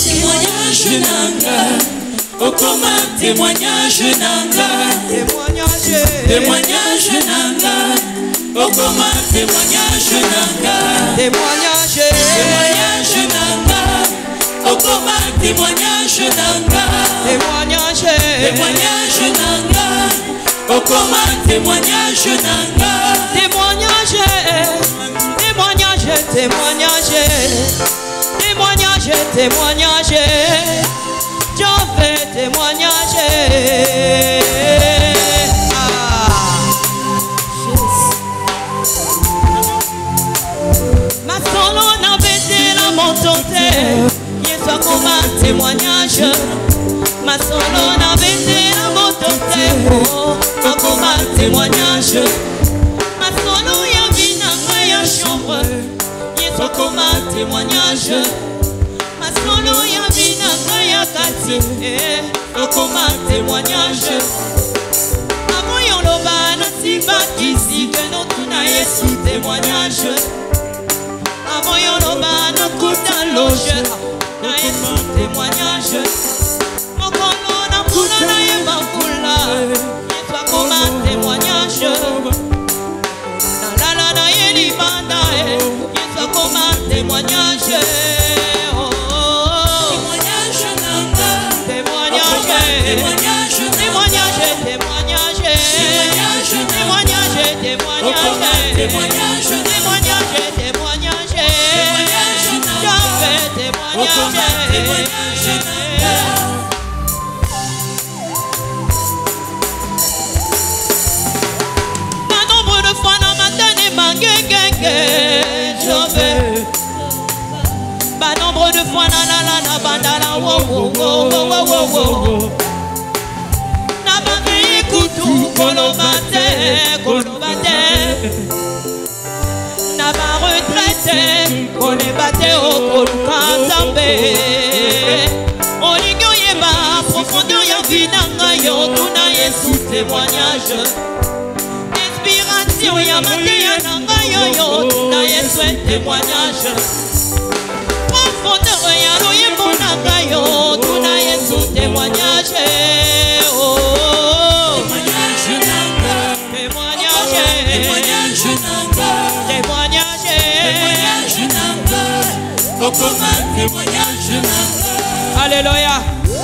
Témoignage nanga, okoma témoignage nanga, témoignage nanga, okoma témoignage nanga, témoignage nanga, okoma témoignage nanga, témoignage nanga, okoma témoignage nanga, témoignage, j'en fais témoignage. Ma solo n'a pété la montée, il soit comme un témoignage. Ma solo n'a pété la montée, comme un témoignage. Ma solo y'a vu dans ma chambre, il soit comme un témoignage. Ma solo y'a vu dans ma quartier, comme un témoignage. Avant y'en a si bas ici que nous tournons sous témoignage. Avant y'en a coup dans loge, sous témoignage. Mon colon a coulé dans les bamboulas, et toi comme un témoignage. La la la yeli banda, et toi comme un témoignage. Témoignage nanga, témoignage, témoignage, témoignage, témoignage, témoignage, témoignage, témoignage, témoignage, témoignage, témoignage. Pas nombre de fois dans ma tête je vais. Pas nombre de fois na la la na bandala wo wo wo wo wo wo. Na ba kutu kolobate kolobate. Na ba retraite kolobate o kolukanzambe. Oligyo yeba profondeur ya vie nanga yo tuna Yesu témoignage. Inspiration ya mate ya nanga yo yo tuna Yesu témoignage. Profondeur ya loyembo nanga yo tuna Yesu témoignage. Témoignage nanga, témoignage, témoignage nanga, témoignage, témoignage nanga, okoma témoignage nanga. Alléluia.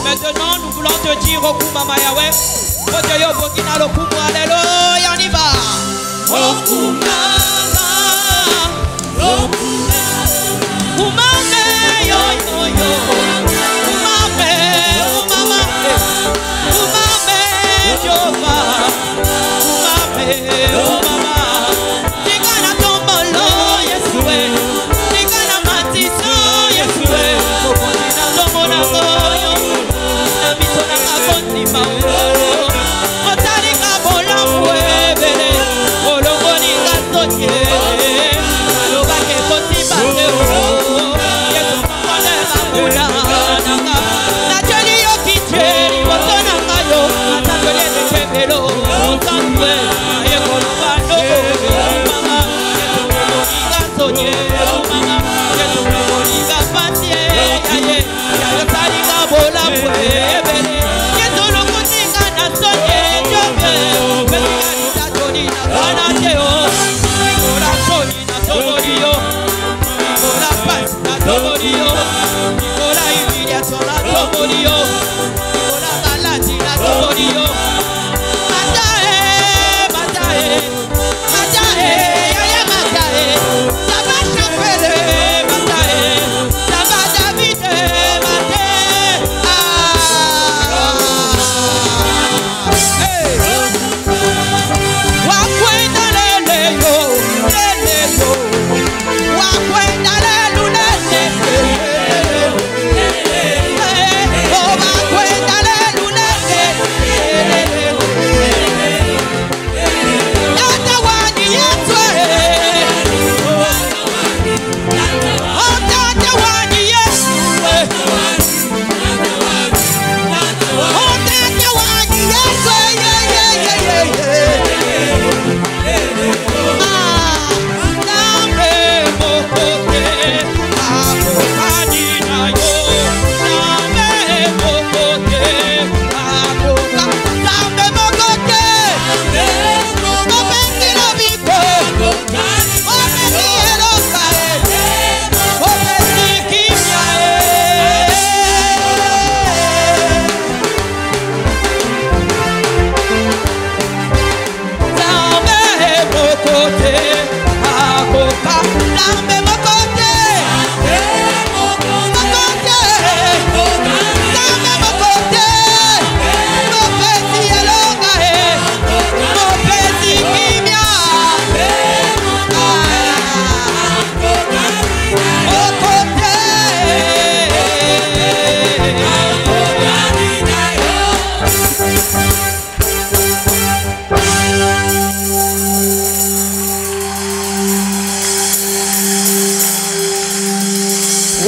Maintenant nous voulons te dire okuma Yahweh. Oteyo bokina lokumu, alléluia, on y va. Okuma, okuma, umame yo yo yo, umame, umama, umame Jova, umame, umama. Tigana tombolo Yesue, tigana matiso Yesue, okondina lomona koyo, na misona kakondi mawo. Otalika bola muebele, olongoni kasoye, alobake koti bate o. Yesu mapole makula nanga, nateli yo kicheri, botona kayo, atakole de chebelo, otanwe, ayekolo bando, mama, Yesu mapole kasoye, mama, Yesu mapole kapatye, yaye, yayo talika bola muebele, Yesu lokutinga nasoye, jobe, betika nitatoni na kanateo, ikola soni na toboriyo, ikola pasi na toboriyo, ikola humiliation na toboriyo, ikola maladie na toboriyo, batae,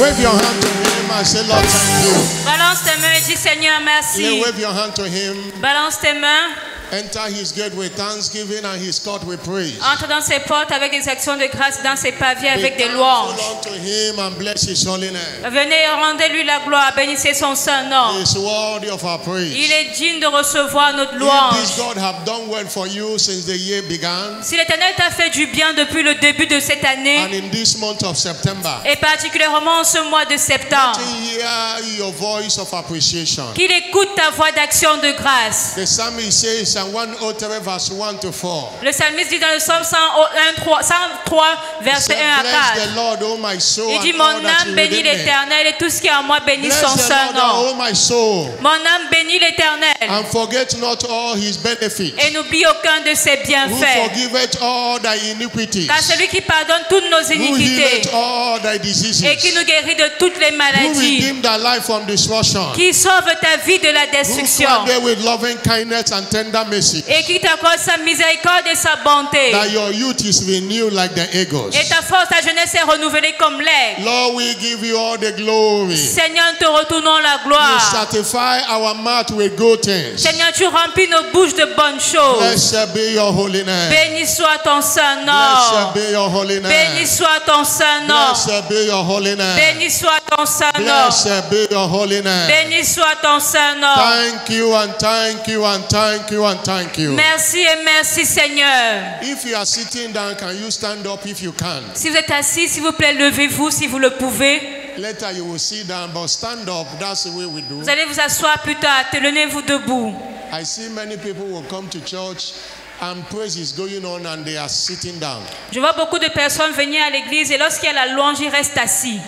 Wave your hand to him and say, Lord, thank you. Balance tes mains et dis, Seigneur, merci. Wave your hand to him. Balance tes mains. Enter his gate with thanksgiving and his court with praise. Entre dans ses portes avec des actions de grâce, dans ses pavés avec des louanges. To him and bless his holy name. Venez et rendez-lui la gloire, bénissez son saint nom. He is worthy of our praise. Il est digne de recevoir notre louange. If this God have done well for you since the year began, si l'Éternel t'a fait du bien depuis le début de cette année, and in this month of September, et particulièrement en ce mois de septembre, hear your voice of appreciation. Qu'il écoute ta voix d'action de grâce. The psalmist says in 103 verse 1 to 4. Le psalmiste dit dans le psaume 103 verset 1 à 4. The Lord, oh my soul, il dit, mon âme bénit l'Éternel et tout ce qui est en moi bénit son saint nom. Oh my soul. Mon âme bénit l'Éternel. And forget not all his benefits. Et n'oublie aucun de ses bienfaits. Who forgiveth all thy iniquities. Car celui qui pardonne toutes nos iniquités. Who healeth all thy diseases. Et qui nous guérit de toutes les maladies. Who redeemed thy life from destruction. Qui sauve ta vie de la destruction. Who crowned thee with loving kindness and tender mercy. Et qui t'accorde sa miséricorde et sa bonté. That your youth is renewed like the eagles. Et ta force, ta jeunesse est renouvelée comme l'aigle. Lord, we give you all the glory. Seigneur, nous te retournons la gloire. You satisfy our mouth with good things. Seigneur, tu remplis nos bouches de bonnes choses. Blessed be your holy name. Béni soit ton saint nom. Blessed be your holy name. Béni soit ton saint nom. Blessed be your holy name. Béni soit ton saint nom. Blessed be your holy name. Béni soit ton saint nom. Thank you and thank you and thank you and thank you. Merci et merci Seigneur. If you are sitting down, can you stand up if you can? Si vous êtes assis, s'il vous plaît, levez-vous si vous le pouvez. Later you will sit down, but stand up. That's the way we do. Vous allez vous asseoir plus tard. Tenez-vous debout. I see many people will come to church and praise is going on and they are sitting down. Je vois beaucoup de personnes venir à l'église et lorsqu'il y a la louange, ils restent assis.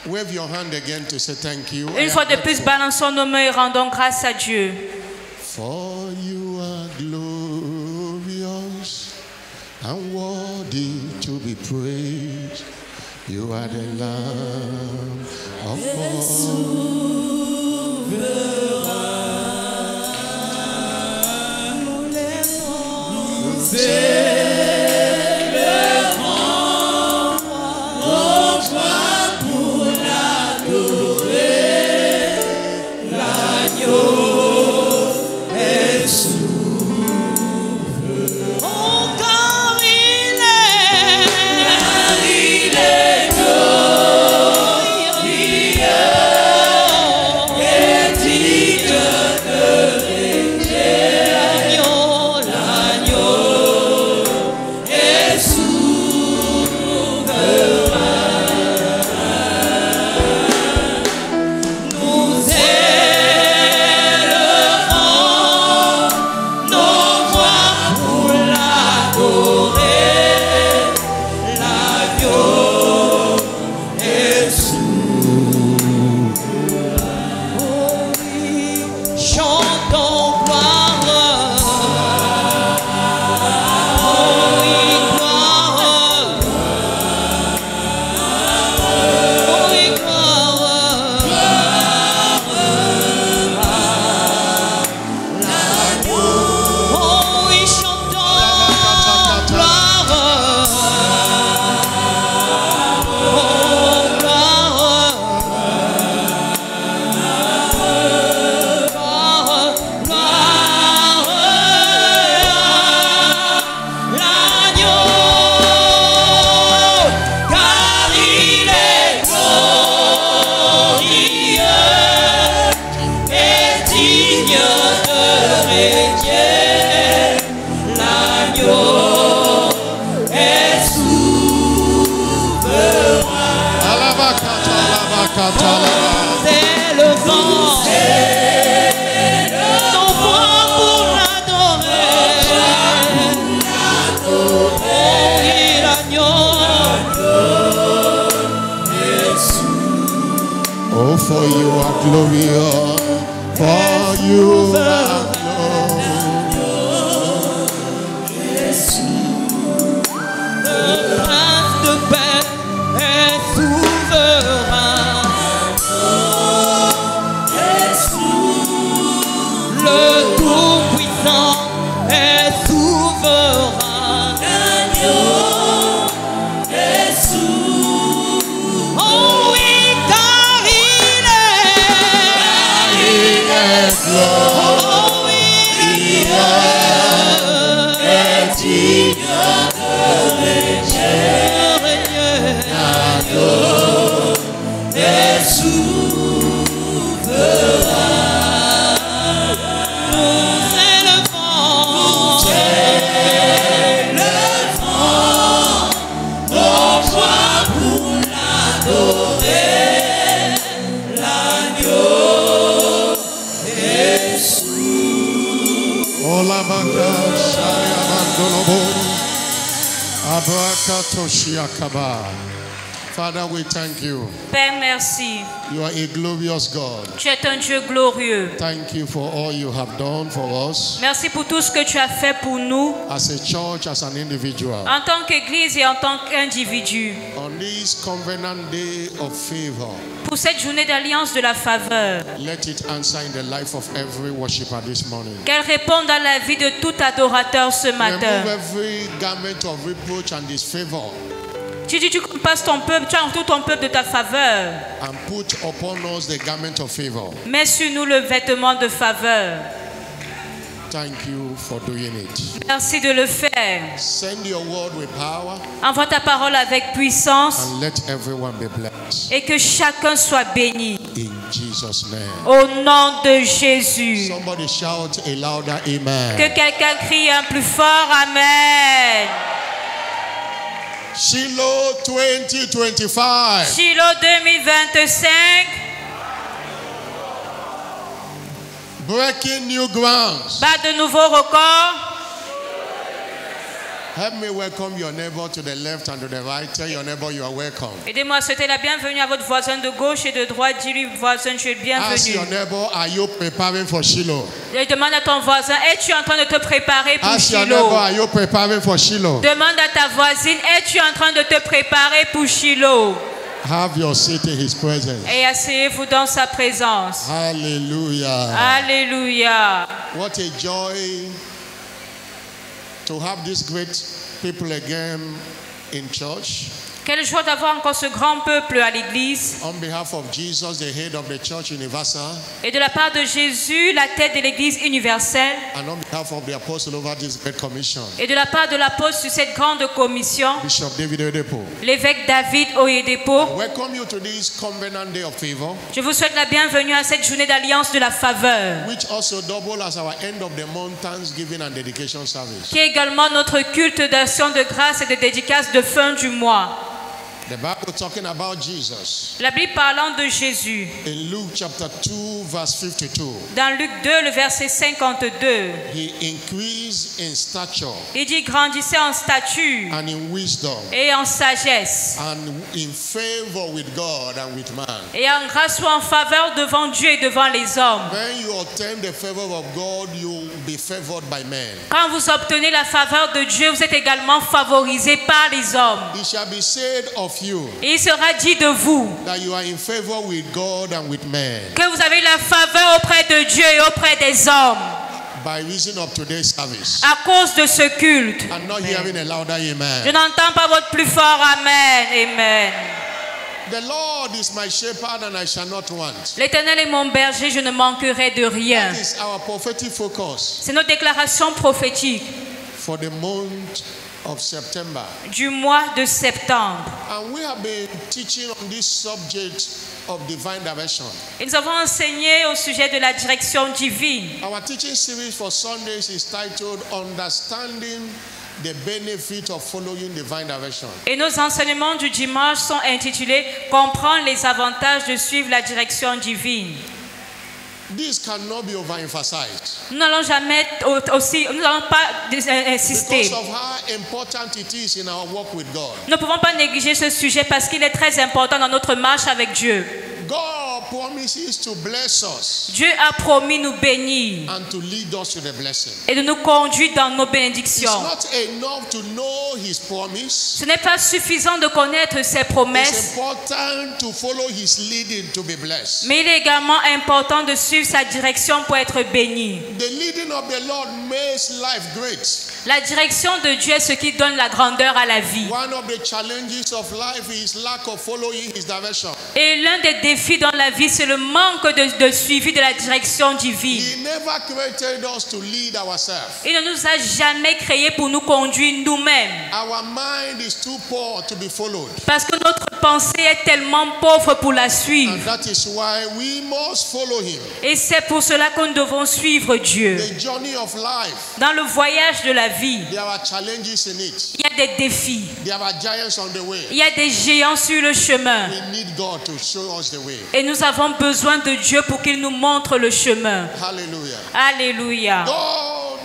Wave your hand again to say thank you. Une fois de plus, balançons nos mains et rendons grâce à Dieu. For you are glorious and worthy to be praised. You are the Lamb of God. Father, we thank you. Père, merci. You are a glorious God. Tu es un Dieu glorieux. Thank you for all you have done for us. Merci pour tout ce que tu as fait pour nous. As a church, as an individual. En tant qu'Église et en tant qu'individu. On this covenant day of favor. Pour cette journée d'alliance de la faveur. Let it answer in the life of every worshiper this morning. Qu'elle réponde dans la vie de tout adorateur ce matin. Remove every garment of reproach and disfavor. Tu dis, tu passes ton peuple, tu entoures ton peuple de ta faveur. And put upon us the garment of favor. Mets sur nous le vêtement de faveur. Thank you for doing it. Merci de le faire. Send your word with power. Envoie ta parole avec puissance. And let everyone be blessed. Et que chacun soit béni. In Jesus' name. Au nom de Jésus. Somebody shout a louder amen. Que quelqu'un crie un plus fort amen. Shiloh 2025. Shiloh 2025. Breaking new grounds. Bat de nouveaux records. Help me welcome your neighbor to the left and to the right. Tell your neighbor you are welcome. Aidez-moi à souhaiter la bienvenue à votre voisin de gauche et de droite. Dis-lui, voisin, tu es bienvenu. Ask your neighbor, are you preparing for Shiloh? Et demande à ton voisin, es-tu en train de te préparer pour Ask your Shiloh? neighbor, are you preparing for Shiloh? Demande à ta voisine, es-tu en train de te préparer pour Shiloh? Have your seat in his presence. Et asseyez-vous dans sa présence. Hallelujah. Alléluia. What a joy to have these great people again in church. Quelle joie d'avoir encore ce grand peuple à l'église. On behalf of Jesus, the head of the church universal. Et de la part de Jésus, la tête de l'église universelle. And on behalf of the apostle over this great commission. Et de la part de l'apôtre sur cette grande commission. Bishop David Oyedepo. L'évêque David Oyedepo. Welcome you to this covenant day of favor. Je vous souhaite la bienvenue à cette journée d'alliance de la faveur. Which also double as our end of the month Thanksgiving and dedication service. Qui est également notre culte d'action de grâce et de dédicace de fin du mois. The Bible talking about Jesus. La Bible parlant de Jésus. In Luke chapter 2 verse 52. Dans Luc 2 le verset 52. He increased in stature. Il dit grandissez en stature. And in wisdom. Et en sagesse. And in favor with God and with man. Et en grâce ou en faveur devant Dieu et devant les hommes. When you obtain the favor of God, you will be favored by men. Quand vous obtenez la faveur de Dieu, vous êtes également favorisé par les hommes. It shall be said of you. Et il sera dit de vous. That you are in favor with God and with men. Que vous avez la faveur auprès de Dieu et auprès des hommes. By reason of today's service. À cause de ce culte. I'm not hearing a louder amen. Je n'entends pas votre plus fort amen. Amen. The Lord is my shepherd and I shall not want. L'Éternel est mon berger, je ne manquerai de rien. That is our prophetic focus. C'est notre déclaration prophétique. For the month of September. Du mois de septembre. And we have been teaching on this subject of divine direction. Et nous avons enseigné au sujet de la direction divine. Our teaching series for Sundays is titled Understanding the Benefit of Following Divine Direction. Et nos enseignements du dimanche sont intitulés Comprendre les avantages de suivre la direction divine. This cannot be overemphasized. Nous n'allons jamais aussi, nous n'allons pas insister. Because of how important it is in our walk with God. Nous ne pouvons pas négliger ce sujet parce qu'il est très important dans notre marche avec Dieu. God promises to bless us. Dieu a promis nous bénir. And to lead us to the blessing. Et de nous conduire dans nos bénédictions. It's not enough to know His promise. Ce n'est pas suffisant de connaître ses promesses. It's important to follow His leading to be blessed. Mais il est également important de suivre sa direction pour être béni. The leading of the Lord makes life great. La direction de Dieu est ce qui donne la grandeur à la vie. One of the challenges of life is lack of following His direction. Et l'un des défis dans la vie, c'est le manque de suivi de la direction divine. He never created us to lead ourselves. Il ne nous a jamais créés pour nous conduire nous-mêmes. Our mind is too poor to be followed. Parce que notre pensée est tellement pauvre pour la suivre. And that is why we must follow Him. Et c'est pour cela que nous devons suivre Dieu. The journey of life. Dans le voyage de la vie, there are challenges in it. Il y a des défis. There are giants on the way. Il y a des géants sur le chemin. We need God to show us the way. Et nous avons besoin de Dieu pour qu'il nous montre le chemin. Hallelujah. Alléluia. God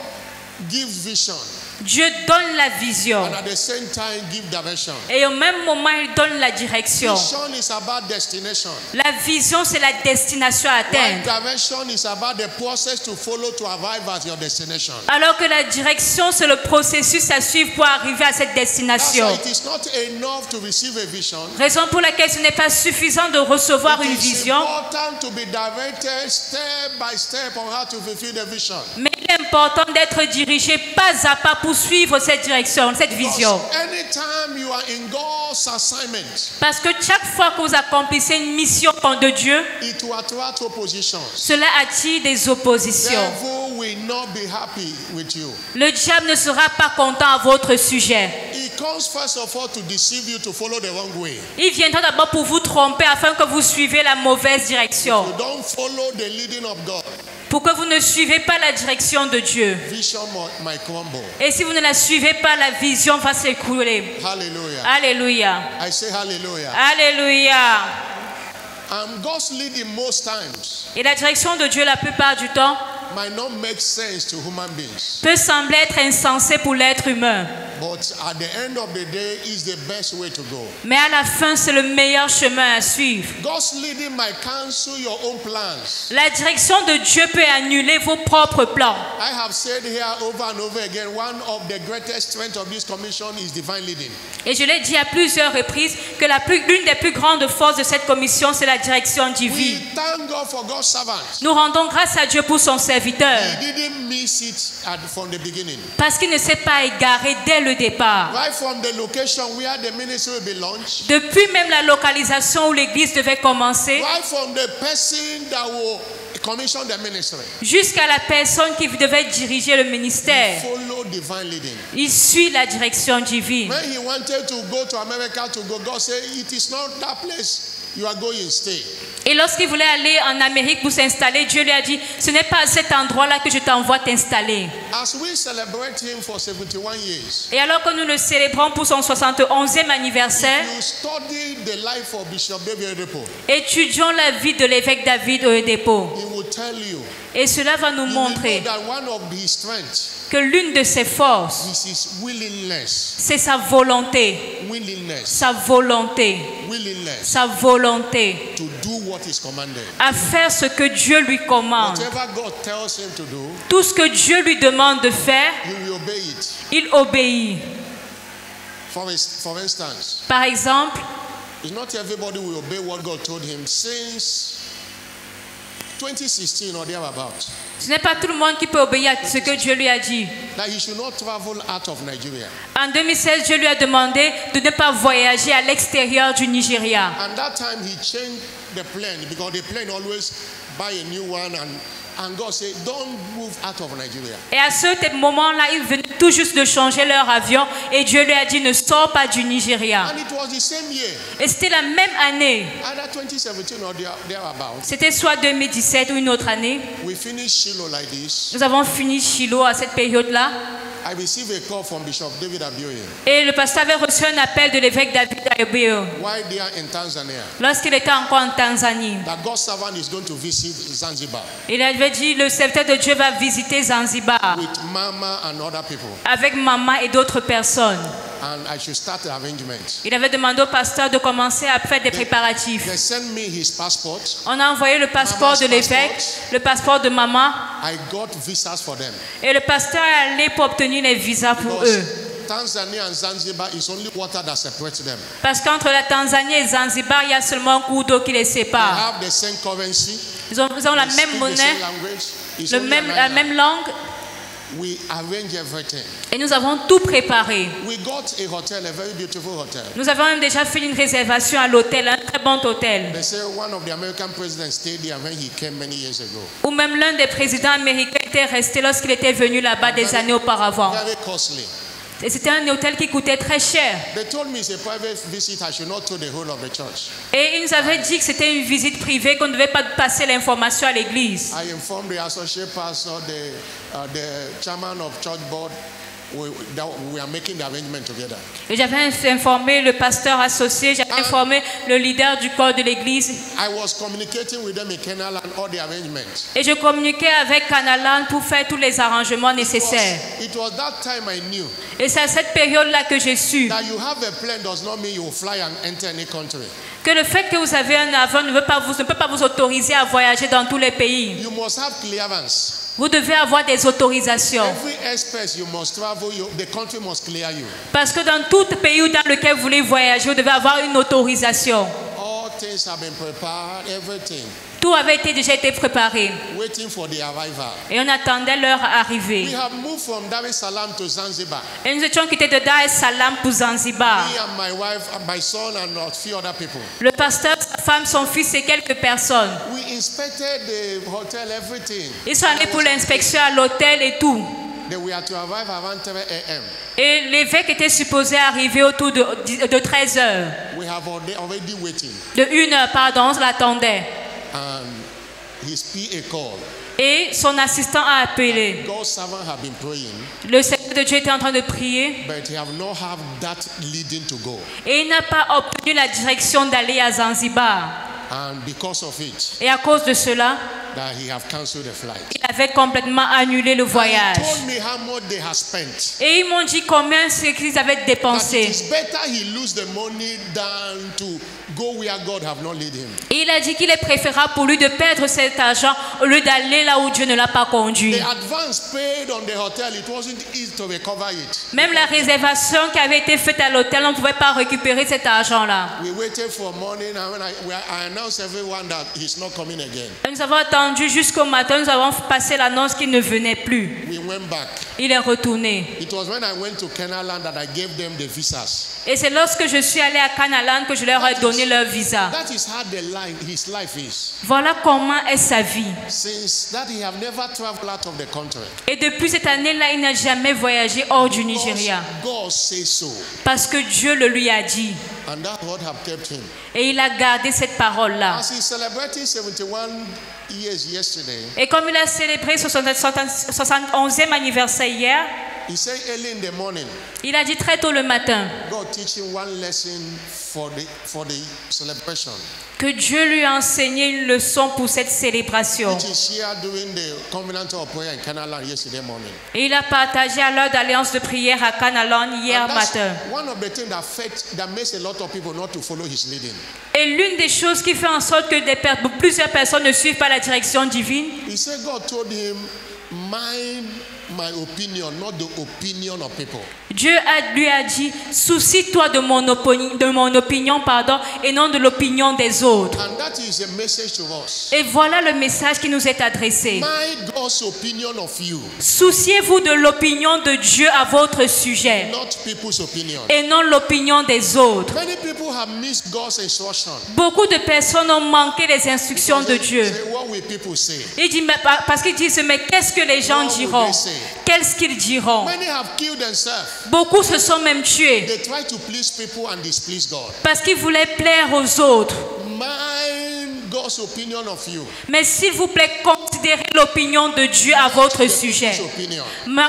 give vision. Dieu donne la vision. And at the same time, give direction. Et au même moment, il donne la direction. Vision is about destination. La vision, c'est la destination à While atteindre. direction is about the process to follow to arrive at your destination. Alors que la direction, c'est le processus à suivre pour arriver à cette That's destination. why it is not enough to receive a vision. Raison pour laquelle ce n'est pas suffisant de recevoir une It is vision, important to be directed step by step on how to fulfill the vision. mais il est important d'être dirigé pas à pas pour suivre cette direction, cette vision. Anytime you are in God's assignment, Parce que chaque fois que vous accomplissez une mission de Dieu, it will attract oppositions. cela attire des The oppositions. devil will not be happy with you. Le diable ne sera pas content à votre sujet. He comes first of all to deceive you to follow the wrong way. Il viendra d'abord pour vous tromper afin que vous suivez la mauvaise direction. You don't follow the leading of God. Pour que vous ne suivez pas la direction de Dieu. Vision might crumble. Et si vous ne la suivez pas, la vision va s'écrouler. Hallelujah. Alléluia. I say hallelujah. Alléluia. God's leading most times Et la direction de Dieu la plupart du temps might not make sense to human beings. peut sembler être insensée pour l'être humain. But at the end of the day, is the best way to go. Mais à la fin, c'est le meilleur chemin à suivre. God's leading might cancel your own plans. La direction de Dieu peut annuler vos propres plans. I have said here over and over again, one of the greatest strengths of this commission is divine leading. Et je l'ai dit à plusieurs reprises que l'une des plus grandes forces de cette commission, c'est la direction We divine. thank God for God's servants. Nous rendons grâce à Dieu pour son serviteur. He didn't miss it from the beginning. Parce qu'il ne s'est pas égaré dès le départ. Right from the location where the ministry will be launched. Depuis même la localisation où l'église devait commencer, Right from the person that will commission the ministry. jusqu'à la personne qui devait diriger le ministère, Follow divine leading. il suit la direction divine. When he wanted to go to America to go, God said, it is not that place you are going, stay. Et lorsqu'il voulait aller en Amérique pour s'installer, Dieu lui a dit, ce n'est pas à cet endroit-là que je t'envoie t'installer. As we celebrate him for 71 years, Et alors que nous le célébrons pour son 71e anniversaire, you study the life of Bishop David Oyedepo. étudions la vie de l'évêque David Oyedepo. He will tell you, Et cela va nous you will montrer know that one of his strengths que l'une de ses forces, is his willingness. c'est sa volonté, Willingness. sa volonté, Willingness sa volonté to do what is commanded. à faire ce que Dieu lui commande. Whatever God tells him to do, Tout ce que Dieu lui demande de faire, he will obey it. il obéit. For instance, Par exemple, it's not everybody will obey what God told him since 2016 or thereabout. ce n'est pas tout le monde qui peut obéir à ce que Dieu lui a dit. That he should not travel out of Nigeria. En 2016, Dieu lui a demandé de ne pas voyager à l'extérieur du Nigeria. And that time he changed the plane because the plane always buy a new one and God said, don't move out of Nigeria. Et à ce moment-là, ils venaient tout juste de changer leur avion et Dieu lui a dit ne sors pas du Nigeria. And it was the same year, Et c'était la même année. either 2017 or thereabout. C'était soit 2017 ou une autre année. We finished Shiloh like this. Nous avons fini Shiloh à cette période-là. I received a call from Bishop David Abioye Et le pasteur avait reçu un appel de l'évêque David Oyedepo while they are in Tanzania. lorsqu'il était encore en Tanzanie. That God's servant is going to visit Zanzibar Il avait dit le serviteur de Dieu va visiter Zanzibar with Mama and other people. avec maman et d'autres personnes. And I should start the arrangement. Il avait demandé au pasteur de commencer à faire des préparatifs. They sent me his passport. On a envoyé le passeport de l'évêque, le passeport de maman, I got visas for them. et le pasteur est allé pour obtenir les visas pour Because eux. Tanzania and Zanzibar is only water that separates them. Parce qu'entre la Tanzanie et Zanzibar, il y a seulement un cours d'eau qui les They sépare. have the same currency. Ils ont la They même speak the monnaie, same language. It's only an la island. même langue, We arrange everything. et nous avons tout préparé. We got a hotel, a very beautiful hotel. Nous avons même déjà fait une réservation à l'hôtel, un très bon hôtel, They say one of the American presidents stayed there when he came many years ago. où même l'un des présidents américains était resté lorsqu'il était venu là-bas des années auparavant. Very costly. Et c'était un hôtel qui coûtait très cher. They told me it's a private visit. I should not tell the whole of the church. Et il nous avait dit que c'était une visite privée, qu'on ne devait pas passer l'information à l'église. I informed the associate pastor, the chairman of church board, we are making the arrangement together. Et j'avais informé le pasteur associé, j'avais informé le leader du corps de l'église. I was communicating with them in Canaan and all the arrangements. Et je communiquais avec Canalan pour faire tous les arrangements nécessaires. It was that time I knew Et c'est à cette période-là que j'ai su that you have a plan does not mean you will fly and enter any country. que le fait que vous avez un avion ne peut pas vous autoriser à voyager dans tous les pays. You must have clearance. Vous devez avoir des autorisations. Every aspect you must travel, the country must clear you. Parce que dans tout pays dans lequel vous voulez voyager, vous devez avoir une autorisation. All things have been prepared, everything. Tout avait déjà été préparé. Waiting for the arrival. Et on attendait leur arrivée. We have moved from Dar es Salaam to Zanzibar. Et nous étions quittés de Dar es Salaam pour Zanzibar. Me and my wife, and my son, and a few other people. Le pasteur, sa femme, son fils et quelques personnes. We inspected the hotel, everything. Ils sont allés pour l'inspection à l'hôtel et tout. Then we had to arrive around 3 a.m. Et l'évêque était supposé arriver autour de 13 heures. We have already waiting. De 1 heure, pardon, on l'attendait. And his PA called. Et son assistant a appelé. God's servant have been praying, Le Seigneur de Dieu était en train de prier. but he have not have that leading to go. Et il n'a pas obtenu la direction d'aller à Zanzibar. And because of it, Et à cause de cela, that he have cancelled the flight. il avait complètement annulé le He voyage. told me how much they have spent. Et ils m'ont dit combien c'est qu'ils avaient That it dépensé. is better he lose the money than to go where God have not led him. Et il a dit qu'il est préférable pour lui de perdre cet argent au lieu d'aller là où Dieu ne l'a pas conduit. The advance paid on the hotel, it wasn't easy to recover it. Même la réservation qui avait été faite à l'hôtel, on ne pouvait pas récupérer cet argent-là. We waited for morning, and when I announced everyone that he's not coming again. Et nous avons attendu jusqu'au matin, nous avons passé l'annonce qu'il ne venait plus. We went back. Il est retourné. It was when I went to Canaan that I gave them the visas. Et c'est lorsque je suis allé à Canalan que je leur ai donné leur visa. That is how his life is. Voilà comment est sa vie. Since that he have never traveled out of the country. Et depuis cette année-là, il n'a jamais voyagé hors du Nigeria. God says so. Parce que Dieu le lui a dit. And that what have kept him. Et il a gardé cette parole-là. As he celebrated 71 years yesterday, Et comme il a célébré son 71e anniversaire hier, he said early in the morning, il a dit très tôt le matin God teaching one lesson for the celebration, que Dieu lui a enseigné une leçon pour cette célébration. which is here during the covenant of prayer in Canaan yesterday morning. Et il a partagé à l'heure d'alliance de prière à Canalan hier And that's matin. one of the things that makes a lot of people not to follow his leading. Et l'une des choses qui fait en sorte que plusieurs personnes ne suivent pas la direction divine, He said God told him, mind my opinion, not the opinion of people. Dieu lui a dit, soucie-toi de mon opinion, et non de l'opinion des autres. And that is a message to us. Et voilà le message qui nous est adressé. Mind God's opinion of you, Souciez-vous de l'opinion de Dieu à votre sujet, not people's opinion. et non l'opinion des autres. Many people have missed God's instruction. Beaucoup de personnes ont manqué les instructions de Dieu. Say, what will people say? Il dit, parce qu'ils disent, mais qu'est-ce que les gens What will diront? they say? Qu'est-ce qu'ils diront? Many have killed themselves. Beaucoup se sont même tués They try to please people and displease God. parce qu'ils voulaient plaire aux autres. Mind God's opinion of you. Mais s'il vous plaît, considérez l'opinion de Dieu à votre The sujet. people's opinion.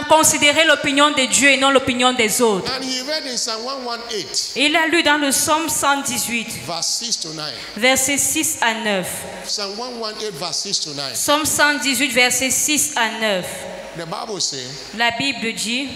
Considérez l'opinion de Dieu et non l'opinion des autres. And he read in Psalm 118, Il a lu dans le Psaume 118, verse 6 to 9. versets 6 à 9. Psalm 118, verse 6 to 9. Psaume 118, versets 6 à 9. The Bible says, La Bible dit,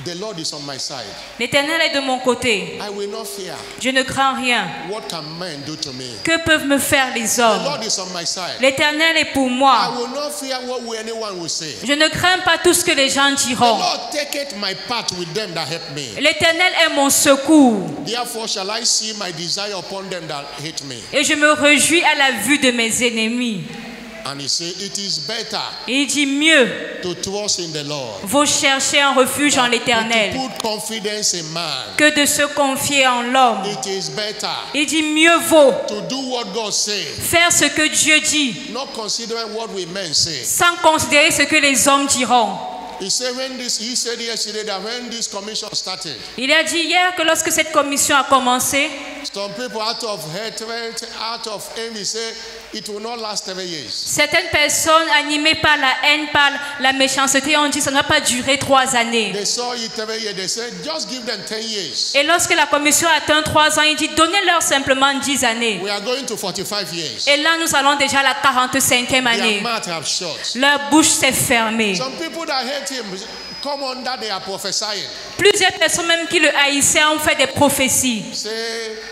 the Lord is on my side. l'Éternel est de mon côté. I will not fear. Je ne crains rien. What can men do to me? Que peuvent me faire les The hommes? Lord is on my side. L'Éternel est pour I moi. will not fear what anyone will say. Je ne crains pas tout ce que les gens The diront. Lord taketh my part with them that help me. L'Éternel est mon secours. Therefore shall I see my desire upon them that hate me. Et je me réjouis à la vue de mes ennemis. And he said, it is better Et il dit mieux, to trust in the Lord vaut chercher un refuge en than l'Éternel to put confidence in man. que de se confier en l'homme. It is better Il dit mieux vaut to do what God says, faire ce que Dieu dit not considering what we men say. sans considérer ce que les hommes diront. He said yesterday that when this commission started, Il a dit hier que lorsque cette commission a commencé, some people out of hatred, out of aim, he said, it will not last 7 years. Certaines personnes animées par la haine, par la méchanceté, ont dit que ça ne va pas durer 3 années. They saw it 7 years. They said, just give them 10 years. Et lorsque la commission atteint 3 ans, il dit donnez-leur simplement 10 années. We are going to 45 years. Et là, nous allons déjà à la 45e année. Their mouth have shut. Leur bouche s'est fermée. Some people that hate him come under, they are prophesying. Plusieurs personnes même qui le haïssaient ont fait des prophéties. Say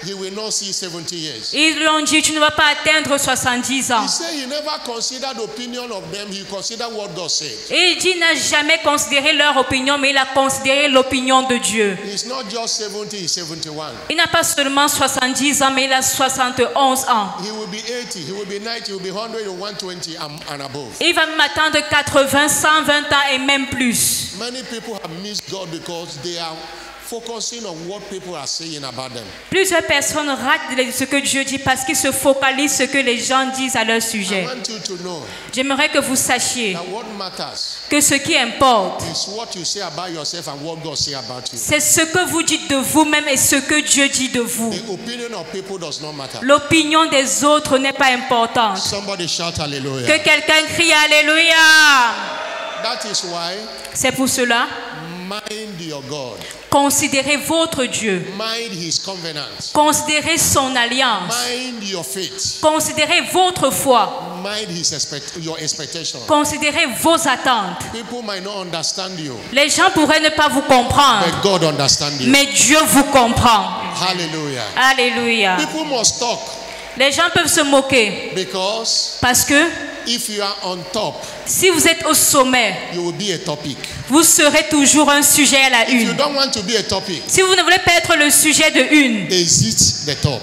he will not see 70 years. Ils lui ont dit tu ne vas pas atteindre 70 ans. He said he never considered the opinion of them. He considered what God said. Et il dit il n'a jamais considéré leur opinion, mais il a considéré l'opinion de Dieu. He's not just 70, he's 71. Il n'a pas seulement 70 ans, mais il a 71 ans. He will be 80, he will be 90, he will be 100, or 120 and above. Il va m'attendre 80, 120 ans et même plus. Many people have missed God because they are focusing on what people are saying about them. Plusieurs personnes ratent ce que Dieu dit parce qu'ils se focalisent sur ce que les gens disent à leur I sujet. want you to know J'aimerais que vous sachiez that what matters que ce qui importe, is what you say about yourself and what God say about you. c'est ce que vous dites de vous-même et ce que Dieu dit de vous. The opinion of people does not matter. L'opinion des autres n'est pas importante. Somebody shout hallelujah. Que quelqu'un crie Alléluia. That is why C'est pour cela, mind your God. considérez votre Dieu. Mind his covenant. Considérez son alliance. Mind your faith. Considérez votre foi. Mind your expectation. Considérez vos attentes. People might not understand you, Les gens pourraient ne pas vous comprendre, but God understands you. mais Dieu vous comprend. Hallelujah. Alléluia. People must talk Les gens peuvent se moquer because parce que if you are on top, si vous êtes au sommet, you will be a topic. vous serez toujours un sujet à la If you une. don't want to be a topic, Si vous ne voulez pas être le sujet de une, exit the top.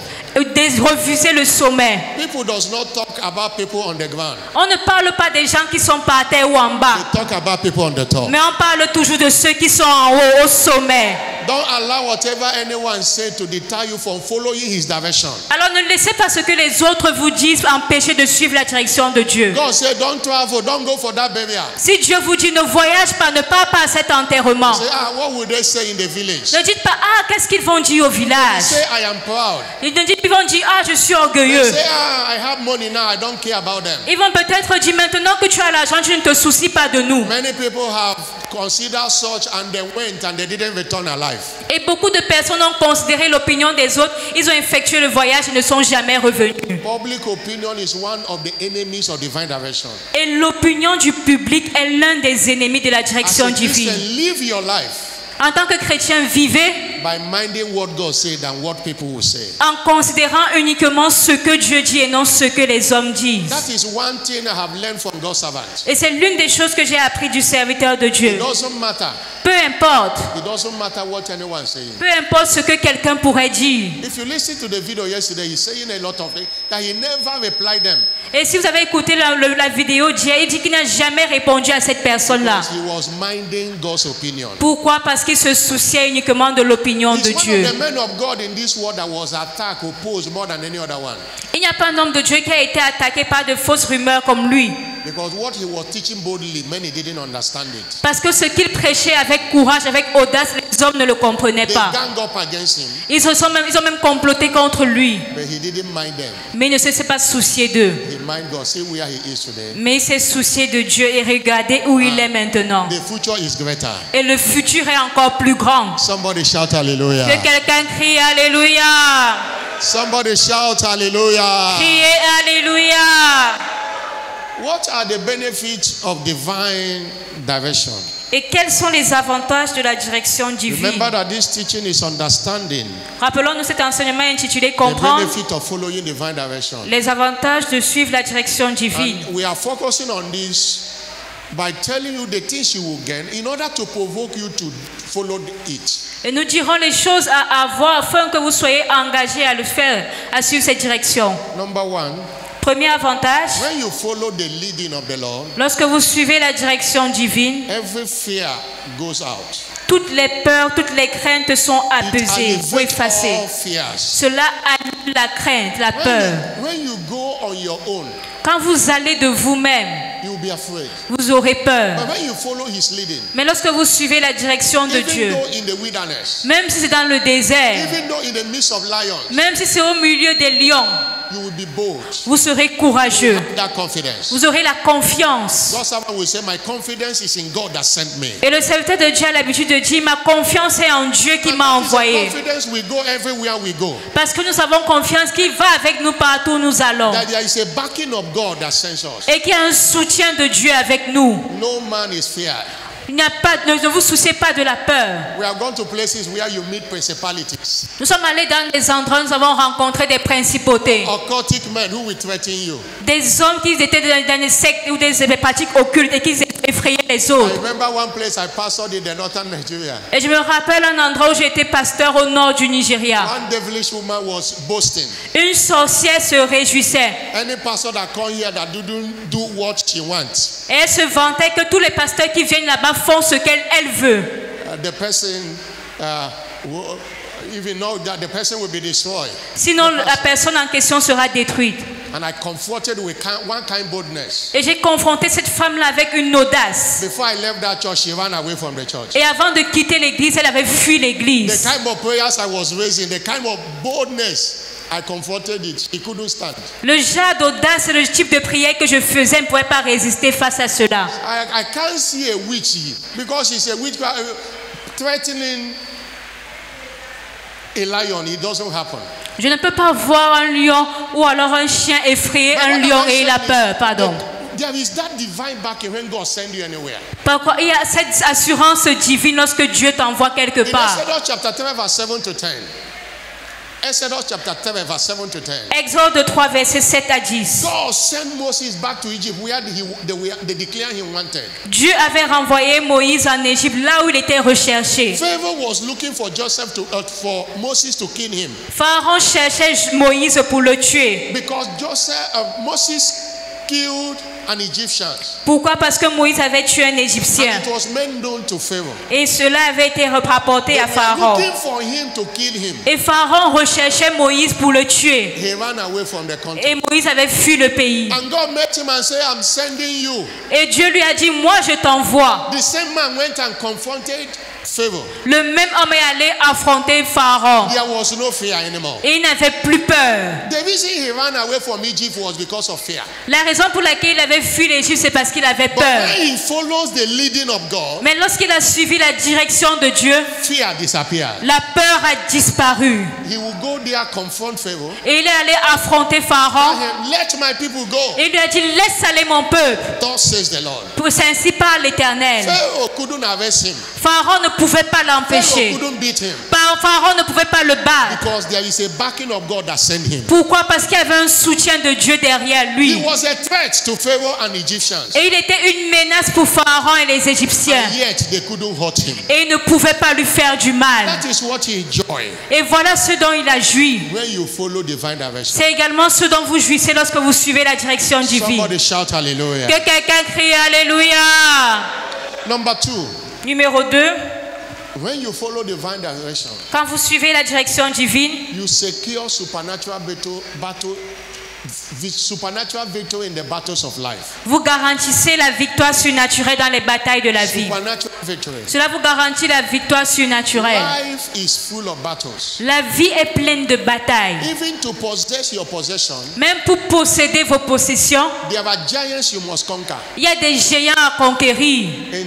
refusez le sommet. People does not talk about people on the ground. On ne parle pas des gens qui sont par terre ou en bas, They talk about people on the top. mais on parle toujours de ceux qui sont en haut, au sommet. Don't allow whatever anyone said to deter you from following his direction. Alors ne laissez pas ce que les autres vous disent empêcher de suivre la direction de Dieu. God said, don't travel, don't go for that burial. Si Dieu vous dit ne voyage pas, ne pars pas à cet enterrement, Say, what would they say in the village? ne dites pas ah qu'est-ce qu'ils vont dire au village. Say, I am proud. Ils ne disent, ils vont dire ah je suis They orgueilleux. say, I have money now, I don't care about them. Ils vont peut-être dire maintenant que tu as l'argent, tu ne te soucies pas de nous. Many people have considered such and they went and they didn't return alive. Et beaucoup de personnes ont considéré l'opinion des autres, ils ont effectué le voyage et ne sont jamais revenus. Public opinion is one of the enemies of divine direction. Et l'opinion du public est l'un des ennemis de la As direction a Christian, divine. live your life En tant que chrétien, vivez by minding what God said and what people will say. en considérant uniquement ce que Dieu dit et non ce que les hommes disent. That is one thing I have learned from God's servant. Et c'est l'une des choses que j'ai appris du serviteur de It Dieu. doesn't matter. Peu importe. It doesn't matter what anyone is saying. Peu importe ce que quelqu'un pourrait dire. If you listen to the video yesterday, he's saying a lot of things that he never replied them. Et si vous avez écouté la vidéo d'hier, il dit qu'il n'a jamais répondu à cette personne-là. Because he was minding God's opinion. Pourquoi? Parce qu'il se souciait uniquement de l'opinion de He's one Dieu. of the men of God in this world that was attacked, opposed more than any other one. Il n'y a pas un homme de Dieu qui a été attaqué par de fausses rumeurs comme lui. Because what he was teaching boldly, many didn't understand it. Parce que ce qu'il prêchait avec courage, avec audace, les hommes ne le comprenaient They pas. gang up against him, Ils ont même comploté contre lui. but he didn't mind them. Mais il ne s'est pas soucié d'eux. He mind God. See where he is today. Mais il s'est soucié de Dieu et regardez où il est maintenant. The future is greater. Et le futur est encore plus grand. Somebody shout hallelujah. Que quelqu'un crie Alléluia. Somebody shout hallelujah. Criez Alléluia. What are the benefits of divine direction? Et quels sont les avantages de la direction divine? Remember that this teaching is understanding Rappelons-nous cet enseignement intitulé the Comprendre benefit of following divine direction. les avantages de suivre la direction divine. And we are focusing on this by telling you the things you will gain in order to provoke you to follow it. Et nous dirons les choses à avoir afin que vous soyez engagés à le faire, à suivre cette direction. Number one, Premier avantage, when you follow the leading of the Lord, lorsque vous suivez la direction divine, every fear goes out. toutes les peurs, toutes les craintes sont apaisées ou Alleviates effacées. all fears. Cela annule la crainte, la peur. When you go on your own, Quand vous allez de vous-même, you will be afraid. vous aurez peur. But when you follow his leading, Mais lorsque vous suivez la direction de even Dieu, though in the wilderness, même si c'est dans le désert, even though in the midst of lions, même si c'est au milieu des lions, you will be bold. vous serez courageux. Have that confidence. Vous aurez la confiance. God servant will say, my confidence is in God that sent me. Et le serviteur de Dieu a l'habitude de dire, ma confiance est en Dieu qui m'a envoyé. Confidence we go everywhere we go. Parce que nous avons confiance qu'il va avec nous partout où nous allons. That there is a backing of God that sends us. Et qu'il y a un soutien de Dieu avec nous. No man is feared. Il n'y a pas, ne vous souciez pas de la peur. We have gone to places where you meet principalities. Nous sommes allés dans des endroits où nous avons rencontré des principautés. Occultic men who will threaten you. Des hommes qui étaient dans des sectes ou des pratiques occultes et qui effrayaient les I autres. remember one place I pastored in the northern Nigeria. Et je me rappelle un endroit où j'étais pasteur au nord du Nigeria. One devilish woman was boasting. Une sorcière se réjouissait. Any pastor that come here that didn't do what she wants. Et elle se vantait que tous les pasteurs qui viennent là-bas font ce qu'elle veut. The person, even know that the person will be destroyed. Sinon, la personne en question sera détruite. And I confronted with one kind boldness. Et j'ai confronté cette femme-là avec une audace. Before I left that church, she ran away from the church. Et avant de quitter l'église, elle avait fui The l'église. kind of prayers I was raising, the kind of boldness I confronted it. He couldn't stand. Le genre d'audace et le type de prière que je faisais ne pouvait pas résister face à cela. I can't see a witch because she's a witch threatening a lion. It doesn't happen. Je ne peux pas voir un lion ou alors un chien effrayer un lion et il a peur, pardon. There is that divine backing when God sends you anywhere. Pourquoi il y a cette assurance divine lorsque Dieu t'envoie quelque In part. Exodus chapter 3 verse 7 to 10. Exodus chapter 3 verse 7 to 10. Exode 3 versets 7 à 10. God sent Moses back to Egypt where they declared him wanted. Dieu avait renvoyé Moïse en Égypte là où il était recherché. Pharaoh was looking for for Moses to kill him. Pharaon cherchait Moïse pour le tuer. Because Moses killed an Egyptian. Pourquoi? Parce que Moïse avait tué un Égyptien. And it was made known to Pharaoh. Et cela avait été rapporté à Pharaon. Looking for him to kill him. Et Pharaon recherchait Moïse pour le tuer. He ran away from the country. Et Moïse avait fui le pays. And God met him and said, I'm sending you. Et Dieu lui a dit, moi je t'envoie. The same man went and confronted Pharaoh. Le même homme est allé affronter Pharaon. There was no fear anymore. Et il n'avait plus peur. The reason he ran away from Egypt was because of fear. La raison pour laquelle il avait fui l'Égypte, c'est parce qu'il avait But peur. when he follows the leading of God, Mais lorsqu'il a suivi la direction de Dieu, fear disappeared. la peur a disparu. He will go there, confront Pharaoh. Et il est allé affronter Pharaon. Tell him, let my people go. Et il lui a dit, laisse aller mon peuple. Thus says the Lord. Pour ainsi parle l'Éternel. Pharaoh couldn't arrest him. Pharaon ne pouvait pas l'empêcher. Pharaoh couldn't beat him. Pharaon ne pouvait pas le battre. Because there is a backing of God that sent him. Pourquoi? Parce qu'il y avait un soutien de Dieu derrière He lui. was a threat to Pharaoh and Egyptians. Et il était une menace pour Pharaon et les Égyptiens. And yet they couldn't hurt him. Et il ne pouvait pas lui faire du mal. That is what he enjoyed Et voilà ce dont il a joui. when you follow divine direction. C'est également ce dont vous jouissez lorsque vous suivez la direction divine. Somebody shout hallelujah. Que quelqu'un crie Alléluia. Number 2, Numéro 2. when you follow divine direction, Quand vous suivez la direction divine, you secure supernatural victory in the battles of life. vous garantissez la victoire surnaturelle dans les batailles de la vie. Supernatural victory. Cela vous garantit la victoire surnaturelle. Life is full of battles. La vie est pleine de batailles. Even to possess your possession, Même pour posséder vos possessions, there are giants you must conquer. il y a des géants à conquérir. In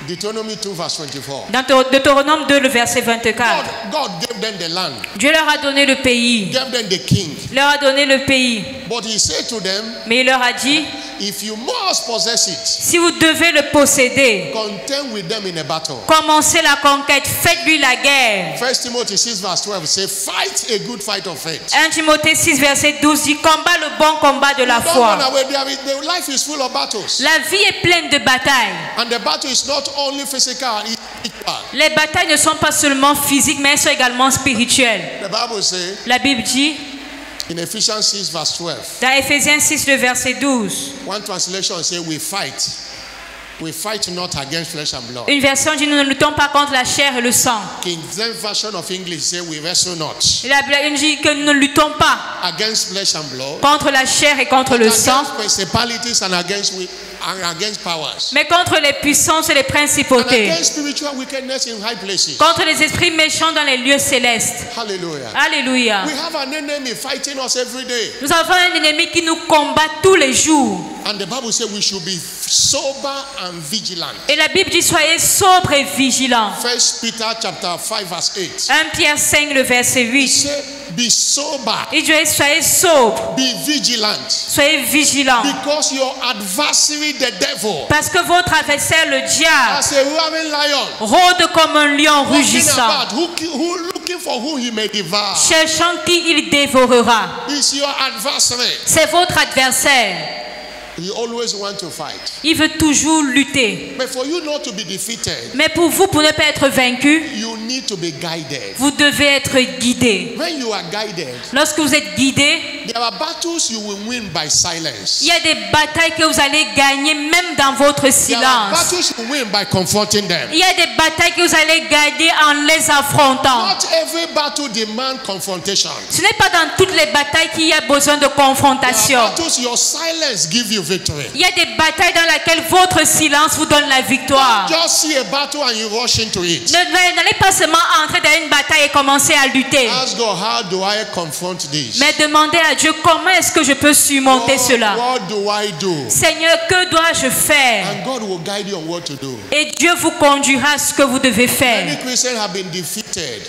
Deuteronomy 2 verse 24. Dans Deutéronome 2, le verset 24. God gave them the land, Dieu leur a donné le pays. gave them the king. Il leur a donné le pays. But he said to them, Mais il leur a dit, if you must possess it, si vous devez le posséder, contend with them in a battle. commencez la conquête, faites-lui la guerre. 1 Timothy 6 verse 12 says, fight a good fight of faith. 1 Timothée 6, verset 12 dit, combat le bon combat de la Don't foi. run away. The life is full of battles. La vie est pleine de batailles. And the battle is not only physical, it's spiritual. Les batailles ne sont pas seulement physiques, mais elles sont également spirituelles. The Bible says La Bible dit, in Ephesians 6 verse 12, dans Éphésiens 6, le verset 12, one translation says we fight. We fight not against flesh and blood. une version dit, nous ne luttons pas contre la chair et le sang. King James version of English says we wrestle not Et la Bible dit que nous ne luttons pas against flesh and blood, contre la chair et contre le sang, against principalities and and against powers. mais contre les puissances et les And principautés, against spiritual wickedness in high places. contre les esprits méchants dans les lieux célestes. Hallelujah. Alléluia. We have an enemy fighting us every day. Nous avons un ennemi qui nous combat tous les jours. And the Bible says we should be sober and vigilant. Et la Bible dit soyez sobres et vigilants. 1 Peter chapter 5 verse 8. 1 Pierre 5, le verset It 8. says, be sober, Il dit soyez sobres, be vigilant, soyez vigilants. because your adversary, the devil, Parce que votre adversaire, le diable, as a roaring lion, rôde comme un lion walking rugissant, about, looking for whom he may devour. cherchant qui il dévorera. Is your adversary. C'est votre adversaire. He always wants to fight. Il veut toujours lutter. But for you not to be defeated, Mais pour vous, pour ne pas être vaincu, you need to be guided. vous devez être guidé. When you are guided, Lorsque vous êtes guidé, there are battles you will win by silence. il y a des batailles que vous allez gagner même dans votre There are silence. battles you win by confronting them. Il y a des batailles que vous allez gagner en les affrontant. Not every battle demands confrontation. Ce n'est pas dans toutes les batailles qu'il y a besoin de There confrontation. are battles your silence gives you victory. Il y a des batailles dans lesquelles votre silence vous donne la victoire. Just see a battle and you rush into it. N'allez pas seulement entrer dans une bataille et commencer à lutter. Ask God, how do I confront this? Mais demandez à Dieu comment est-ce que je peux surmonter cela. What do I do? Seigneur, que dois-je faire? And God will guide you on what to do. Et Dieu vous conduira à ce que vous devez Many faire. Christians have been defeated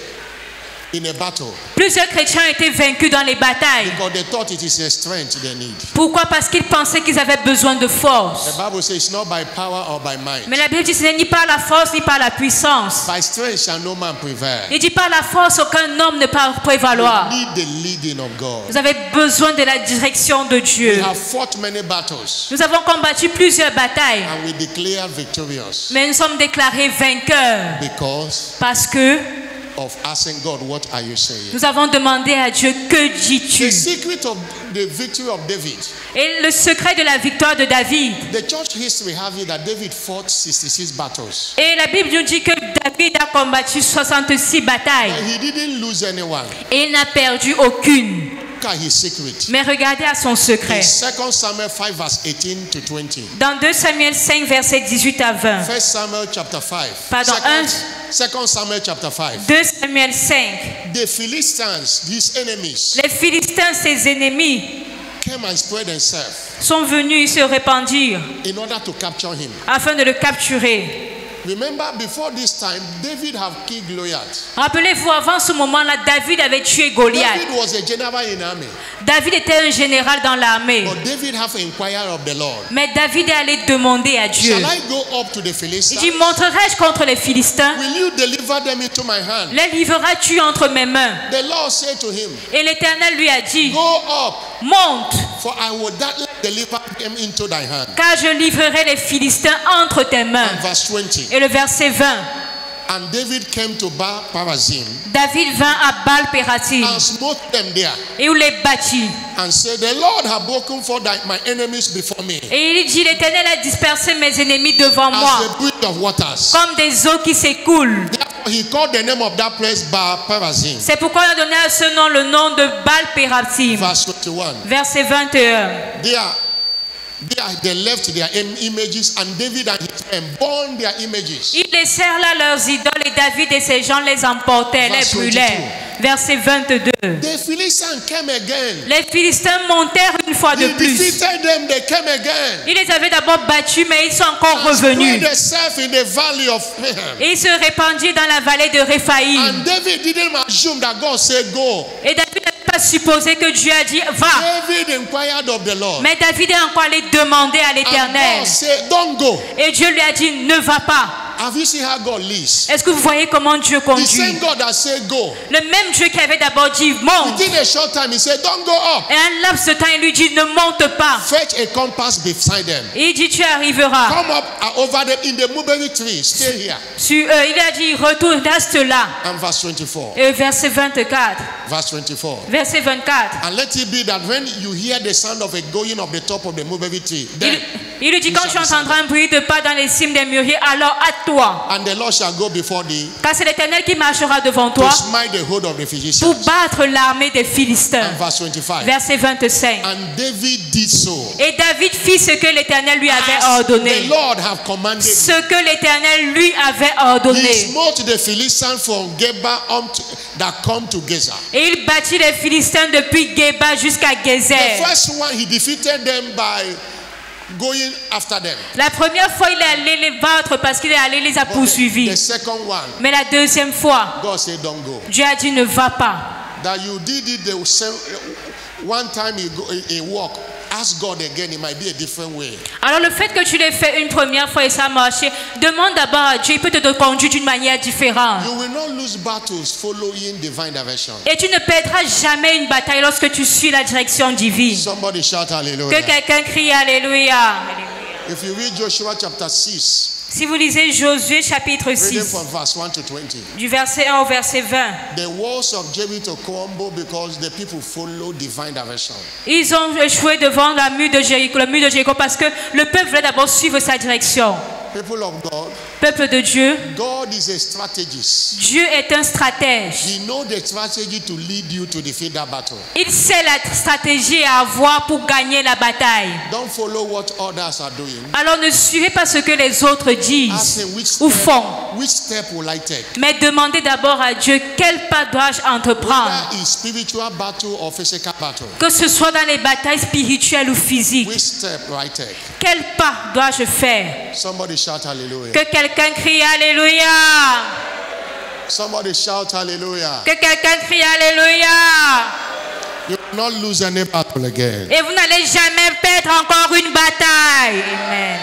in a battle Plusieurs chrétiens ont été vaincus dans les batailles. because they thought it is a strength they need. Pourquoi? Parce qu'ils pensaient qu'ils avaient besoin de The force. Bible says it's not by power or by might. Mais la Bible dit ce n'est ni par la force ni par la puissance. By strength shall no man prevail. Il dit par la force aucun homme ne peut You prévaloir. need the leading of God. Vous avez besoin de la direction de We Dieu. have fought many battles Nous avons combattu plusieurs batailles, and we declare victorious mais nous sommes déclarés vainqueurs because parce que of asking God, what are you saying? nous avons demandé à Dieu que The dis-tu? secret of the victory of David. Et le secret de la victoire de David. The church history have it that David fought 66 battles. Et la Bible nous dit que David a combattu 66 batailles And he didn't lose anyone. et il n'a perdu aucune. Look at his secret. Mais regardez à son secret. In 2 Samuel 5 verse 18 to 20. Dans 2 Samuel 5, versets 18 à 20. 1 Samuel chapter 5. Pardon, 2 Samuel chapter 5. 2 Samuel 5. The Philistines, his enemies, Les Philistins, ses ennemis, came and spread themselves sont venus se répandir in order to capture him. afin de le capturer. Remember, before this time, David have killed Goliath. Rappelez-vous, avant ce moment-là, David avait tué Goliath. David was a general in army. David était un général dans l'armée. But David have inquired of the Lord. Mais David est allé demander à Dieu. Shall I go up to the Il Philistines? dit, monterai-je contre les Philistins? Will you deliver them into my hand? Les livreras-tu entre mes mains? The Lord said to him, Et l'Éternel lui a dit, go up, monte, for I will doubtless deliver them into thy hand. car je livrerai les Philistins entre tes mains. And verse 20. Et le verset 20, And David came to Baal Perazim David vint à Baal-Pérathim and smote them there, et où les battit. and said, the Lord have broken for my enemies before me, Et il dit, l'Éternel a dispersé mes ennemis devant moi, as the breach of waters. comme des eaux qui s'écoulent. Therefore he called the name of that place Baal Perazim. C'est pourquoi il a donné à ce nom le nom de Baal-Pérathim. Verse 21. Verset 21. There they left their images, and David and his men burned their images. Ils laissèrent là leurs idoles et David et ses gens les emportèrent, les Verse brûlèrent. Verset 22. The Philistines came again. Les Philistins montèrent une fois de He plus. defeated them, they came again. Ils les avaient d'abord battus, mais ils sont encore And spread revenus. themselves in the valley of Et ils se répandirent dans la vallée de Réphaïm. And David didn't assume that God said go. Et David n'a pas supposé que Dieu a dit va. David inquired of the Lord. Mais David est encore allé demander à And l'Éternel. God said, don't go. Et Dieu lui a dit ne va pas. Have you seen how God leads? Est-ce que vous voyez comment Dieu The conduit? same God that said go. Le même Dieu qui avait d'abord dit monte. Within a short time, he said, don't go up. Et un laps de temps, il lui dit ne monte pas. Fetch a compass beside them. Et il dit tu arriveras. Come up over them in the mulberry tree. Stay here. Sur eux, il a dit retourne, reste là. And verse 24. Et verset 24. Verse 24. Verset 24. And let it be that when you hear the sound of a going of the top of the mulberry tree, then Il lui dit quand tu entendras un bruit de pas dans les cimes des mûriers, alors toi. And the Lord shall go before thee Car c'est l'Éternel qui marchera devant to toi smite the hold of the pour Philistines. battre l'armée des Philistins. And verse 25. Verset 25. And David did so. Et David fit ce que l'Éternel lui avait As ordonné. the Lord have commanded. Ce que l'Éternel lui avait He ordonné. smote the Philistines from Geba that come to Gaza. Et il battit les Philistins depuis Geba jusqu'à The Gézer. first one, he defeated them by going after them. La première fois, il est allé les battre parce qu'il est allé les a The poursuivis. second one, Mais la deuxième fois, God said, don't go. Dieu a dit ne va pas. That you did it the same one time he walk. Ask God again, it might be a different way. Alors le fait que tu l'aies fait une première fois et ça a marché, demande d'abord à Dieu, il peut te conduire d'une manière différente. You will not lose battles following divine direction. Et tu ne perdras jamais une bataille lorsque tu suis la direction divine. Somebody shout Que hallelujah. quelqu'un crie Alléluia. If you read Joshua chapter 6, Si vous lisez Josué chapitre reading 6, from verse 1 to 20, du verset 1 au verset 20, the walls of Jericho crumble because the people follow divine direction. ils ont échoué devant le mur de Jéricho parce que le peuple voulait d'abord suivre sa direction. People of God, Peuple de Dieu, God is a strategist. Dieu est un stratège. He knows the strategy to lead you to defeat that battle. Il sait la stratégie à avoir pour gagner la bataille. Don't follow what others are doing. Alors ne suivez pas ce que les autres Ask disent him ou font, which step will I take? mais demandez d'abord à Dieu quel pas dois-je entreprendre. Whether it's spiritual battle or physical battle. Que ce soit dans les batailles spirituelles ou physiques, Which step will I take? quel pas dois-je faire? Somebody shout hallelujah. Que quelqu'un crie Alléluia. Somebody shout hallelujah. Que quelqu'un crie Alléluia. You will not lose any battle again. Et vous n'allez jamais perdre encore une bataille. Amen.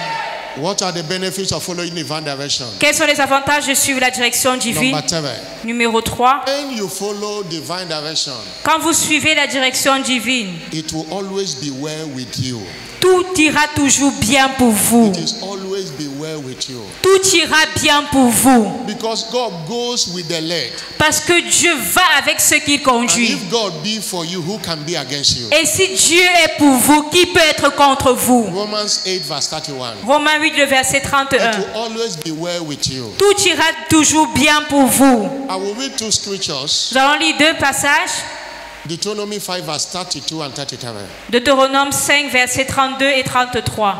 What are the benefits of following divine direction? Quels sont les avantages de suivre la direction divine? Number 7. Numéro 3. When you follow divine direction, Quand vous suivez la direction divine, it will always be well with you. tout ira toujours bien pour vous. It is always be well with you. Tout ira bien pour vous. Because God goes with the led. Parce que Dieu va avec ceux qu'il And conduit. if God be for you, who can be against you? Et si Dieu est pour vous, qui peut être contre vous? Romans 8 verse 31. Romains 8, le verset It 31. will always be well with you. Tout ira toujours bien pour vous. I will read two scriptures. Nous allons lire deux passages. Deuteronomy 5 verse 32 and 33. Deutéronome 5, versets 32 et 33.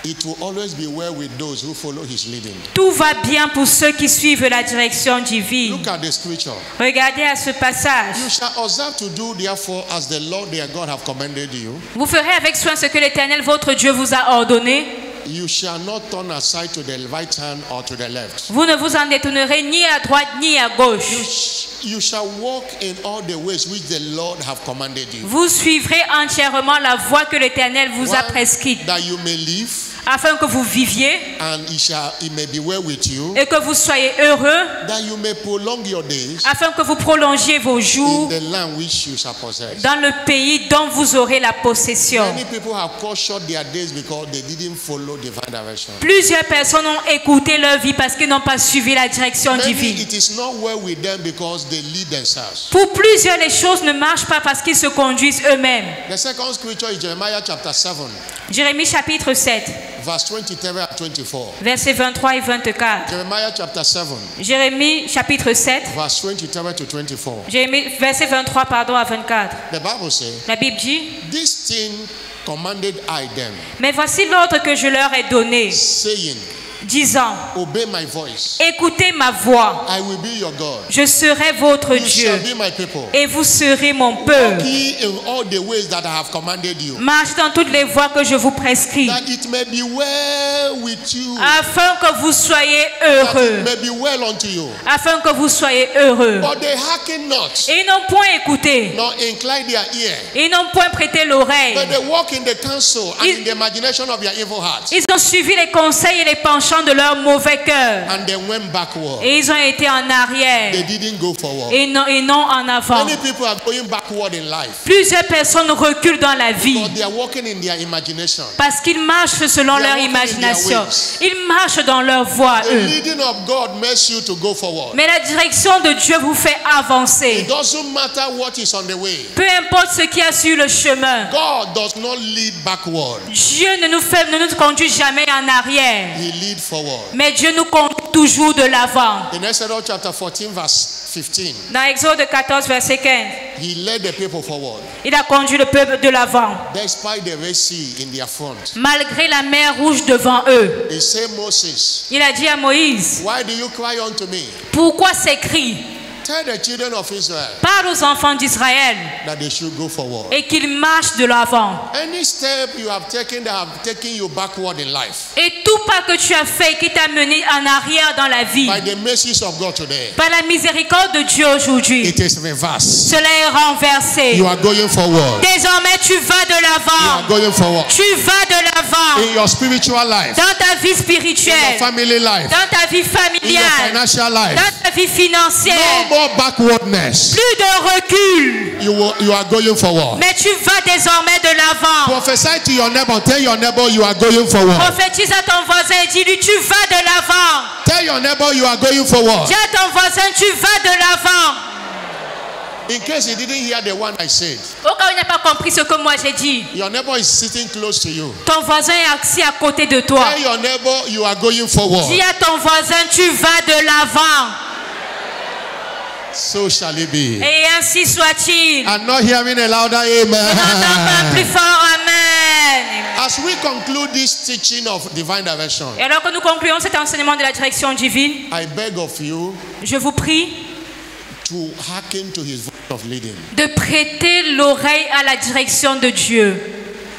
It will always be well with those who follow his leading. Tout va bien pour ceux qui suivent la direction divine. Look at the scripture. Regardez à ce passage. You shall observe to do therefore as the Lord their God have commanded you. Vous ferez avec soin ce que l'Éternel votre Dieu vous a ordonné. You shall not turn aside to the right hand or to the left. Vous ne vous en détournerez ni à droite ni à gauche. You shall walk in all the ways which the Lord have commanded you. Vous suivrez entièrement la voie que l'Éternel vous a prescrite, That you may live, afin que vous viviez and it may be well with you. et que vous soyez heureux, That you may prolong your days afin que vous prolongiez vos in jours the land which you shall possess. dans le pays dont vous aurez la possession. Many people have cut short their days because they didn't follow divine direction. Plusieurs personnes ont écouté leur vie parce qu'ils n'ont pas suivi la direction Maybe divine. it is not well with them because they lead themselves. Pour plusieurs, les choses ne marchent pas parce qu'ils se conduisent eux-mêmes. The second scripture is Jeremiah chapter 7, Jérémie chapitre 7, verse 23 and 24. versets 23 et 24. Jeremiah chapter 7, Jérémie chapitre 7, verse 23 to 24. verset 23 à 24. The Bible says, La Bible dit, this thing commanded I them, mais voici l'ordre que je leur ai donné, saying, disant, obey my voice. écoutez ma voix, I will be your God. je serai votre You Dieu shall be my people. et vous serez mon Walk peuple. ye in all the ways that I have commanded you, Marchez dans toutes les voies que je vous prescris, that it may be well with you, afin que vous soyez that heureux, it may be well unto you. afin que vous soyez heureux. But they hearken not, Et ils n'ont point écouté, nor incline their ear, ils n'ont point prêté l'oreille. but they walk in the counsel and Ils- in the imagination of their evil hearts, Ils ont suivi les conseils et les penchants de leur mauvais cœur. and they went backward. Et ils ont été en arrière They didn't go forward. et non en avant. Many people are going backward in life Plusieurs personnes reculent dans la vie because they are walking in their imagination. parce qu'ils marchent selon They are leur walking in their imagination. ways. Ils marchent dans leur voie, The eux. leading of God makes you to go forward. Mais la direction de Dieu vous fait avancer. It doesn't matter what is on the way. Peu importe ce qui a sur le chemin. God does not lead backward. Dieu ne nous conduit jamais en arrière. He leads lead forward. Mais Dieu nous conduit toujours de l'avant. In Exodus chapter 14, verse 15, Dans Exode 14, verset 15, he led the people forward. il a conduit le peuple de l'avant, Despite the Red Sea in their front. malgré la mer rouge devant eux. He said, Moses, Il a dit à Moïse, why do you cry unto me? pourquoi ces cris? Tell the children of Israel Parle aux enfants d'Israël that they should go forward. et qu'ils marchent de l'avant. Any step you have taken that have taken you backward in life, Et tout pas que tu as fait qui t'a mené en arrière dans la vie, by the mercies of God today, par la miséricorde de Dieu aujourd'hui, it is reversed. cela est renversé. You are going forward. Désormais, tu vas de You are l'avant. going forward. Tu vas de l'avant In your spiritual life, dans ta vie in your spirituelle, family life, dans ta vie in your familiale, financial life. dans ta vie financière. No more backwardness. Plus de recul, You are going forward. mais tu vas désormais de l'avant. Prophesy to your neighbor. Tell your neighbor you are going forward. Prophétise à ton voisin et dis-lui, tu vas de l'avant. Tell your neighbor you are going forward. Dis à ton voisin, tu vas de l'avant. In case you didn't hear the one I said, Au cas où il n'a pas compris ce que moi j'ai dit, your neighbor is sitting close to you. ton voisin est assis à côté de toi. Tell your neighbor you are going forward. Dis à ton voisin, tu vas de l'avant. So shall it be. Et ainsi soit-il. I'm not hearing a louder N'entends pas plus amen. fort, amen. As we conclude this teaching of divine direction, Et alors que nous concluons cet enseignement de la direction divine, I beg of you je vous prie to hearken to his voice of leading. de prêter l'oreille à la direction de Dieu.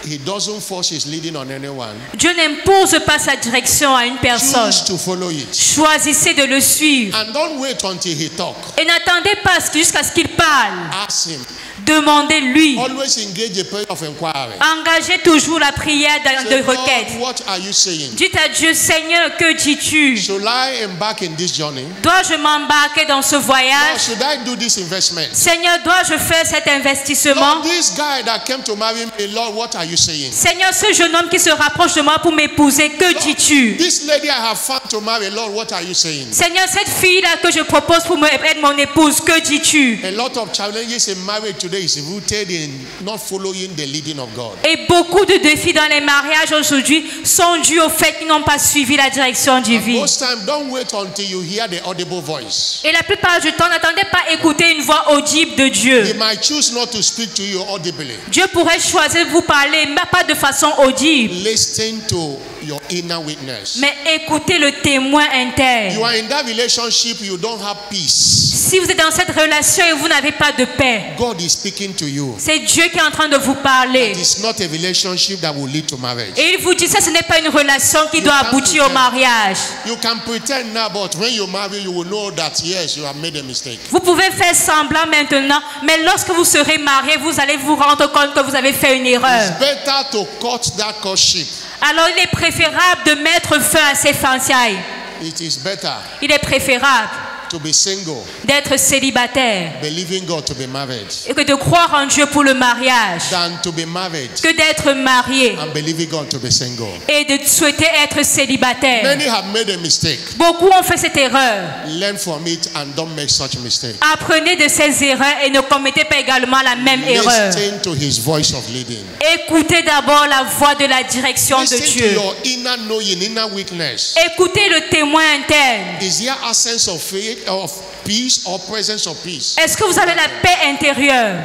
He doesn't force his leading on anyone. Dieu n'impose pas sa direction à une personne. Choose to follow it. Choisissez de le suivre. And don't wait until he talk. Et n'attendez pas jusqu'à ce qu'il parle. Ask him. Demandez-lui. Always engage a prayer of inquiry. Engagez toujours la prière de Say, requête. Lord, what are you saying? Dites à Dieu, Seigneur, que dis-tu? Should I embark in this journey? Dois-je m'embarquer dans ce Or voyage? should I do this investment? Seigneur, dois-je faire cet investissement? Lord, this guy that came to marry me, Lord, what are you saying? Seigneur, ce jeune homme qui se rapproche de moi pour m'épouser, que dis-tu? This lady I have found to marry, Lord, what are you saying? Seigneur, cette fille-là que je propose pour être mon épouse, que dis-tu? A lot of challenges in marriage today is rooted in not following the leading of God. Et beaucoup de défis dans les mariages aujourd'hui sont dus au fait qu'ils n'ont pas suivi la direction divine. Most times, don't wait until you hear the audible voice. Et la plupart du temps, n'attendez pas écouter une voix audible de He Dieu. might choose not to speak to you audibly. Dieu pourrait choisir de vous parler, mais pas de façon audible. Listen to your inner witness. Mais écoutez le témoin You interne. are in that relationship, you don't have peace. Si vous êtes dans cette relation et vous n'avez pas de paix, God is speaking to you. c'est Dieu qui est en train de vous parler. It is not a relationship that will lead to marriage. Et il vous dit ça, ce n'est pas une relation qui doit aboutir au mariage. You can pretend now, but when you marry, you will know that yes, you have made a mistake. Vous pouvez faire semblant maintenant, mais lorsque vous serez marié, vous allez vous rendre compte que vous avez fait une erreur. It's better to cut that courtship. Alors il est préférable de mettre fin à ces fiançailles. It is better Il est préférable to be single, d'être célibataire believing God to be married, et que de croire en Dieu pour le mariage than to be married que d'être marié and believing God to be single. et de souhaiter être célibataire. Many have made a mistake. Beaucoup ont fait cette erreur. Learn from it and don't make such mistake. Apprenez de ces erreurs et ne commettez pas également la même erreur. Listen to his voice of leading. Écoutez d'abord la voix de la direction de Listen to Dieu. your inner knowing, inner witness. Écoutez le témoin interne. Is there a sense of faith, of peace, or presence of peace? Est-ce que vous avez la paix intérieure?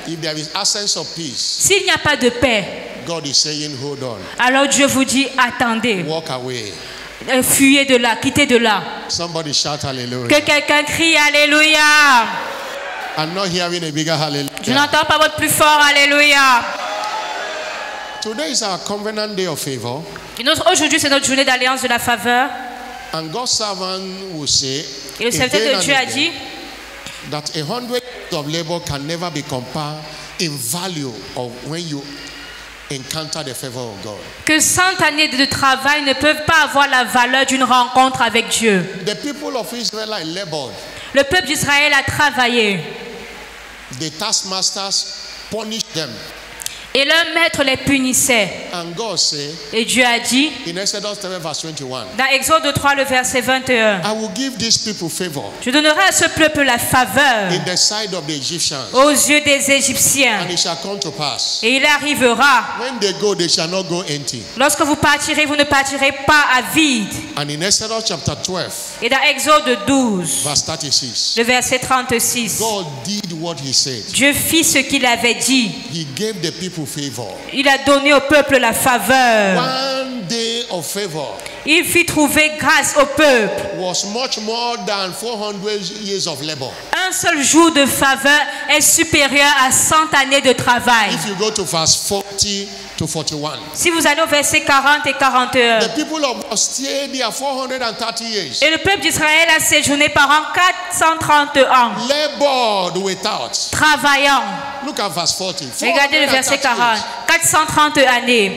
If there is absence of peace, S'il n'y a pas de paix, God is saying, hold on, alors Dieu vous dit attendez, walk away. fuyez de là, quittez de là. Somebody shout hallelujah. Que quelqu'un crie alléluia. I'm not hearing a bigger Je hallelujah. n'entends pas votre plus fort alléluia. Today is our covenant day of favor, Aujourd'hui, c'est notre journée d'alliance de la faveur. and God's servant will say, Et le serviteur again de and Dieu a again, dit that 100 years of labor can never be compared in value of when you encounter the favor of God. que 100 années de travail ne peuvent pas avoir la valeur d'une rencontre avec Dieu. The people of Israel labored. Le peuple d'Israël a travaillé. The taskmasters punished them. Et leur maître les punissait. And God said Et Dieu a dit, in Exodus 3 verse 21, dans Exode 3, le verset 21, I will give these people favor je donnerai à ce peuple la faveur in the sight of the Egyptians, aux yeux des Égyptiens. and it shall come to pass. Et il arrivera, When they go, they shall not go empty. lorsque vous partirez, vous ne partirez pas à vide. And in Exodus chapter 12, Et dans Exode 12, verse 36, le verset 36, God did what he said. Dieu fit ce qu'il avait dit. He gave the people favor. Il a donné au peuple la faveur. One day of favor Il fit trouver grâce au peuple. was much more than 400 years of labor. Un seul jour de faveur est supérieur à 100 années de travail. If you go to verse 40 to 41, Si vous allez au verset 40 et 41, the people of God stayed there 430 years, et le peuple d'Israël a séjourné pendant 430 ans, labored without. travaillant. Look at verse 40. Regardez le verset 430 40. years. 430 années.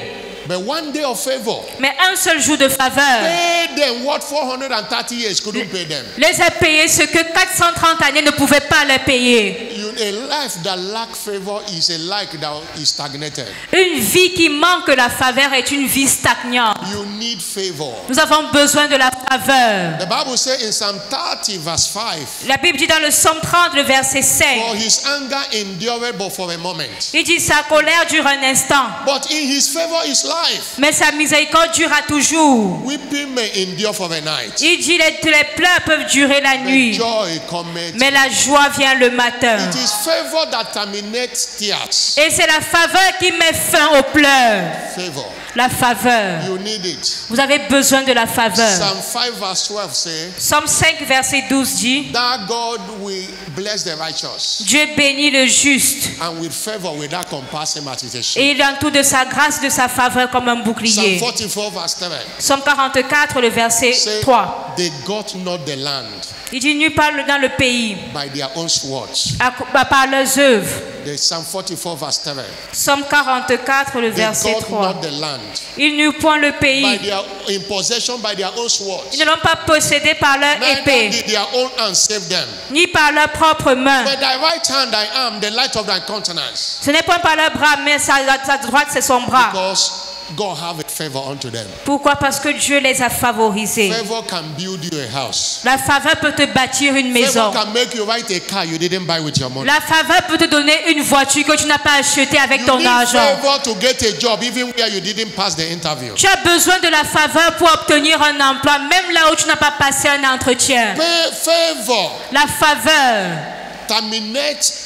But one day of favor Mais un seul jour de faveur paid them what 430 years couldn't pay them. les a payés ce que 430 années ne pouvaient pas les payer. A life that lacks favor is a life that is stagnated. Une vie qui manque la faveur est une vie stagnante. You need favor. Nous avons besoin de la faveur. The Bible says in Psalm 30 verse 5, La Bible dit dans le psaume 30, le verset 5, for his anger endureth but for a moment, il dit sa colère dure un instant, but in his favor is life. mais sa miséricorde durera toujours. Weeping may endure for a night, Il dit les pleurs peuvent durer la but nuit, joy cometh. mais la joie vient le matin. It is favor that terminates tears. Et c'est la faveur qui met fin aux pleurs. Favor. La faveur. You need it. Vous avez besoin de la faveur. Psalm 5 verse 12 says, Psaume 5, verset 12 dit, that God will bless the righteous, Dieu bénit le juste, and with favor without compassing multiplication. et il entoure de sa grâce, de sa faveur comme un Psalm bouclier. 44 verse 7 Psaume 44, le verset say, 3. they got not the land Il dit, nul parle dans le pays, by their own swords. par leurs œuvres. The Psalm 44 verse 7. Psaume 44, le They verset got 3. not the land Ils n'eurent point le by pays. their in possession by their own swords. Ils ne l'ont pas possédé par leur Neither épée, did their own hand save them. ni par leurs propres mains. But thy right hand, thy arm, the light of thy countenance. Ce n'est point par leurs bras, mais sa droite, c'est son bras. Because God have a favor unto them. Pourquoi? Parce que Dieu les a favorisés. Favor can build you a house. La faveur peut te bâtir une maison. Favor can make you write a car you didn't buy with your money. La faveur peut te donner une voiture que tu n'as pas achetée avec You ton need argent. favor to get a job even where you didn't pass the interview. Tu as besoin de la faveur pour obtenir un emploi, même là où tu n'as pas passé un entretien. Favor La faveur terminates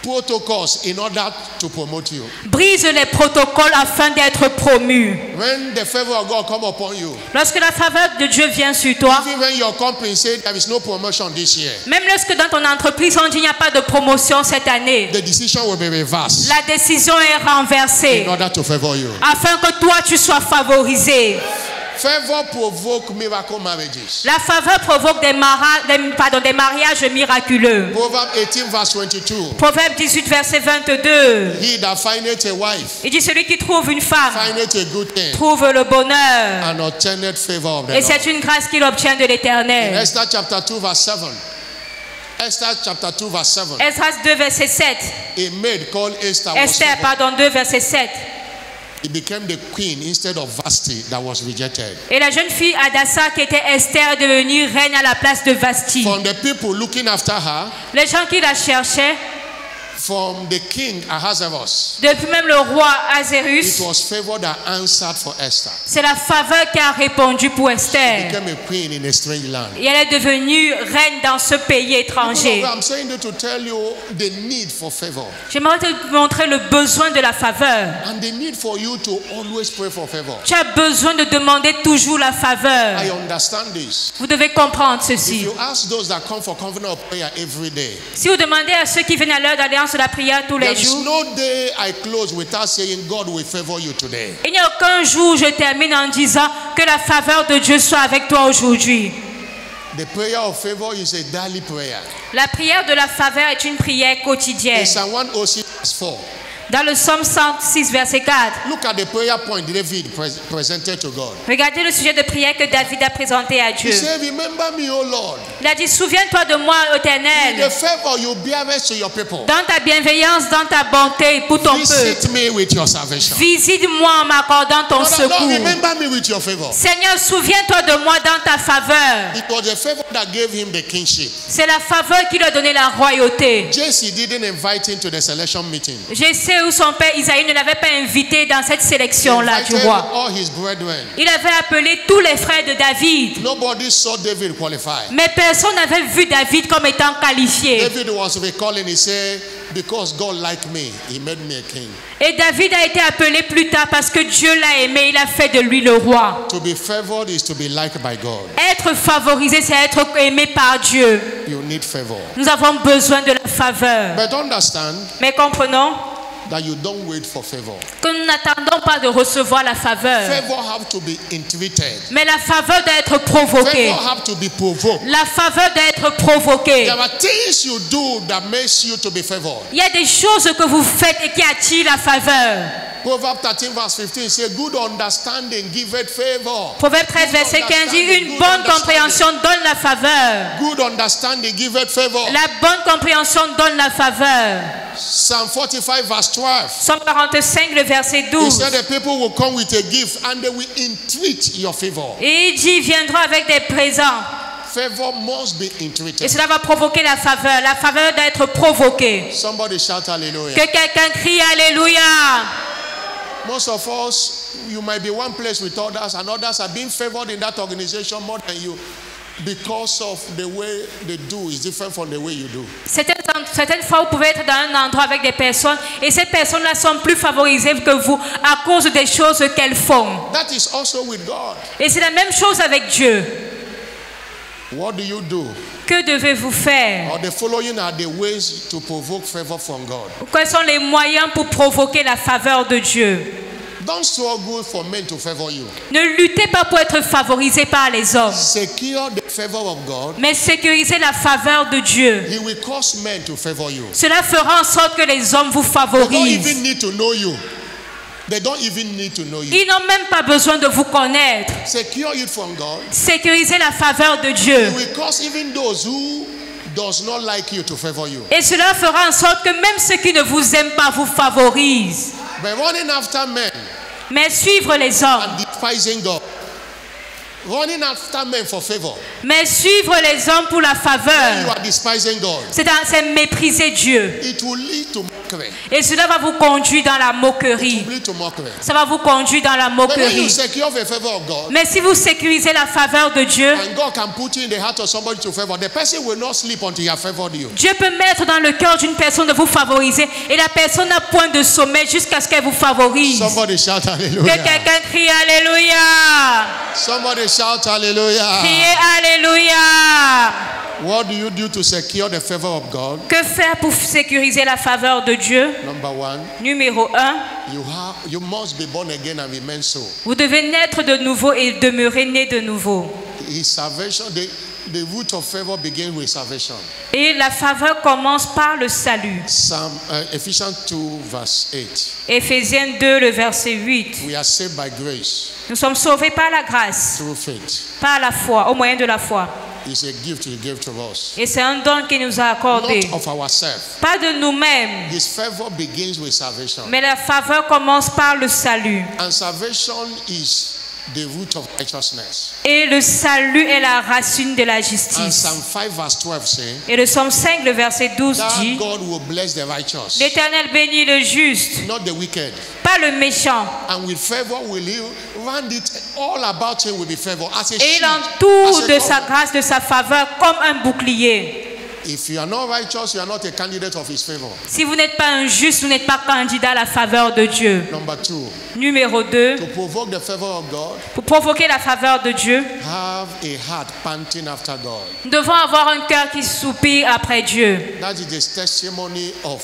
protocols in order to promote you. brise les protocoles afin d'être promu. When the favor of God come upon you, Lorsque la faveur de Dieu vient sur toi, even when your company says there is no promotion this year, même lorsque dans ton entreprise on dit il n'y a pas de promotion cette année, the decision will be reversed la décision est renversée in order to favor you. afin que toi tu sois favorisé. Favor provoke miracle marriages. La faveur provoque des mariages miraculeux. Proverbs 18 verse 22. Proverbe 18, verset 22. He that findeth a wife Il dit celui qui trouve une femme findeth a good thing trouve le bonheur. and obtaineth favor of the Et Lord. c'est une grâce qu'il obtient de l'Éternel. Esther chapter 2 verse 7. Esther chapter 2 verse 7. Esdras 2, verset 7. A maid called Esther was Esther, favored. 2, verset 7. He became the queen instead of Vashti that was rejected. Et la jeune fille Adassa qui était Esther est devenue reine à la place de Vashti. From the people looking after her, Les gens qui la cherchaient, from the king Ahasuerus, depuis même le roi it Azérus, was favor that answered for Esther. c'est la faveur qui a répondu pour She Esther. became a queen in a strange land. Et elle est devenue reine dans ce pays étranger. I'm saying that to tell you the need for favor J'aimerais te montrer le besoin de la faveur. and the need for you to always pray for favor. Tu as besoin de demander toujours la faveur. I understand this. Vous devez comprendre If ceci. you ask those that come for covenant of prayer every day, Si vous demandez à ceux qui viennent à l'heure d'alliance de la prière tous les there is jours, no day I close without saying God will favor you today. il n'y a aucun jour où je termine en disant que la faveur de Dieu soit avec toi aujourd'hui. The prayer of favor is a daily prayer. La prière de la faveur est une prière In quotidienne. Psalm 106 verse 4, Dans le psaume 106, verset 4. Look at the prayer point David presented to God. Regardez le sujet de prière que David a présenté à He Dieu. said, remember me, O Lord, Il a dit, souviens-toi de moi, the Éternel, favor you bear to your people. dans ta bienveillance, dans ta bonté pour ton peuple. Visit me with your salvation. Visite-moi en m'accordant ton Lord, secours. remember me with your favor. Seigneur, souviens-toi de moi dans ta faveur. It was the favor that gave him the kingship. C'est la faveur qui lui a donné la royauté. Jesse didn't invite him to the selection meeting. Je sais où son père Isaïe ne l'avait pas invité dans cette sélection-là du Invited roi. all his brethren. Il avait appelé tous les frères de David. Nobody saw David qualified. Mais personne n'avait vu David comme étant qualifié. David was recalling, he said, because God liked me, he made me a king. Et David a été appelé plus tard parce que Dieu l'a aimé, il a fait de lui le roi. To be favored is to be liked by God. Être favorisé, c'est être aimé par Dieu. You need favor. Nous avons besoin de la faveur. But understand Mais comprenons that you don't wait for favor. que nous n'attendons pas de recevoir la faveur. Favor have to be entreated. Mais la faveur doit être provoquée. Favor have to be provoked. La faveur doit être provoquée. There are things you do that makes you to be favored. Il y a des choses que vous faites et qui attirent la faveur. Proverbs 13 verse 15 says, good understanding giveth favor. Proverbe 13, verset 15 dit, une bonne compréhension donne la faveur. Good understanding giveth favor. La bonne compréhension donne la faveur. Psalm 45 verse 12. Psaume 45, le verset He 12. said the people will come with a gift and they will entreat your favor. Et il dit, ils viendront avec des présents. Favor must be Et entreated. cela va provoquer la faveur. La faveur doit être provoquée. Somebody shout hallelujah. Que quelqu'un crie Alléluia. Most of us, you might be one place with others, and others are being favored in that organization more than you because of the way they do is different from the way you do. Certaines fois, vous pouvez être dans un endroit avec des personnes et ces personnes-là sont plus favorisées que vous à cause des choses qu'elles font. That is also with God. Et c'est la même chose avec Dieu. What do you do? Que devez-vous faire? Or the following are the ways to provoke favor from God. Quels sont les moyens pour provoquer la faveur de Dieu? Don't struggle for men to favor you. Ne luttez pas pour être favorisé par les hommes, Secure the favor of God. mais sécurisez la faveur de Dieu. He will cause men to favor you. Cela fera en sorte que les hommes vous They don't favorisent. even need to know you. They don't even need to know you. Ils n'ont même pas besoin de vous connaître. Secure it from God. Sécurisez la faveur de Dieu. He will cause even those who does not like you to favor you. Et cela fera en sorte que même ceux qui ne vous aiment pas vous favorisent. But running after men Mais suivre les hommes, and despising God. Running after men for favor. mais suivre les hommes pour la You faveur, are despising God. c'est mépriser Dieu. It will lead to mockery. Et cela va vous conduire dans la It moquerie. will lead to mockery. Ça va vous conduire dans la But when you moquerie. secure the favor of God, Mais si vous sécurisez la faveur de Dieu, and God can put you in the heart of somebody to favor, the person will not sleep until he has favored you. Dieu peut mettre dans le cœur d'une personne de vous favoriser et la personne n'a point de sommeil jusqu'à ce qu'elle vous favorise. Somebody shout Que hallelujah. quelqu'un crie Alléluia. Somebody shout hallelujah. Criez Alléluia. What do you do to secure the favor of God? Que faire pour sécuriser la faveur de Dieu? Number one, Numéro 1, you must be born again and remain so. vous devez naître de nouveau et demeurer né de nouveau. His salvation, the root of favor begins with salvation. Et la faveur commence par le salut. Ephesians 2 verse 8. Éphésiens 2, le verset 8. We are saved by grace Nous sommes sauvés par la grâce, through faith. par la foi, au moyen de la foi. It's a gift he gave to us. Et c'est un don qu'il nous a accordé. Not of ourselves. Pas de nous-mêmes, His favor begins with salvation. mais la faveur commence par le salut. And salvation is the root of righteousness. Et le salut est la racine de la And justice. Psalm 5 verse 12 says Et le psaume 5, le verset 12 that dit, God will bless the righteous, l'Éternel bénit le juste, not the wicked. pas le méchant. And with favor will he round it all about him will be favor as a Et shield, il entoure as a de sa cover. grâce, de sa faveur, comme un bouclier. If you are not righteous, you are not a candidate of his favor. Si vous n'êtes pas un juste, vous n'êtes pas candidat à la faveur de Dieu. Number two, Numéro 2, to provoke the favor of God, pour provoquer la faveur de Dieu, have a heart panting after God. nous devons avoir un cœur qui soupire après Dieu. That is the testimony of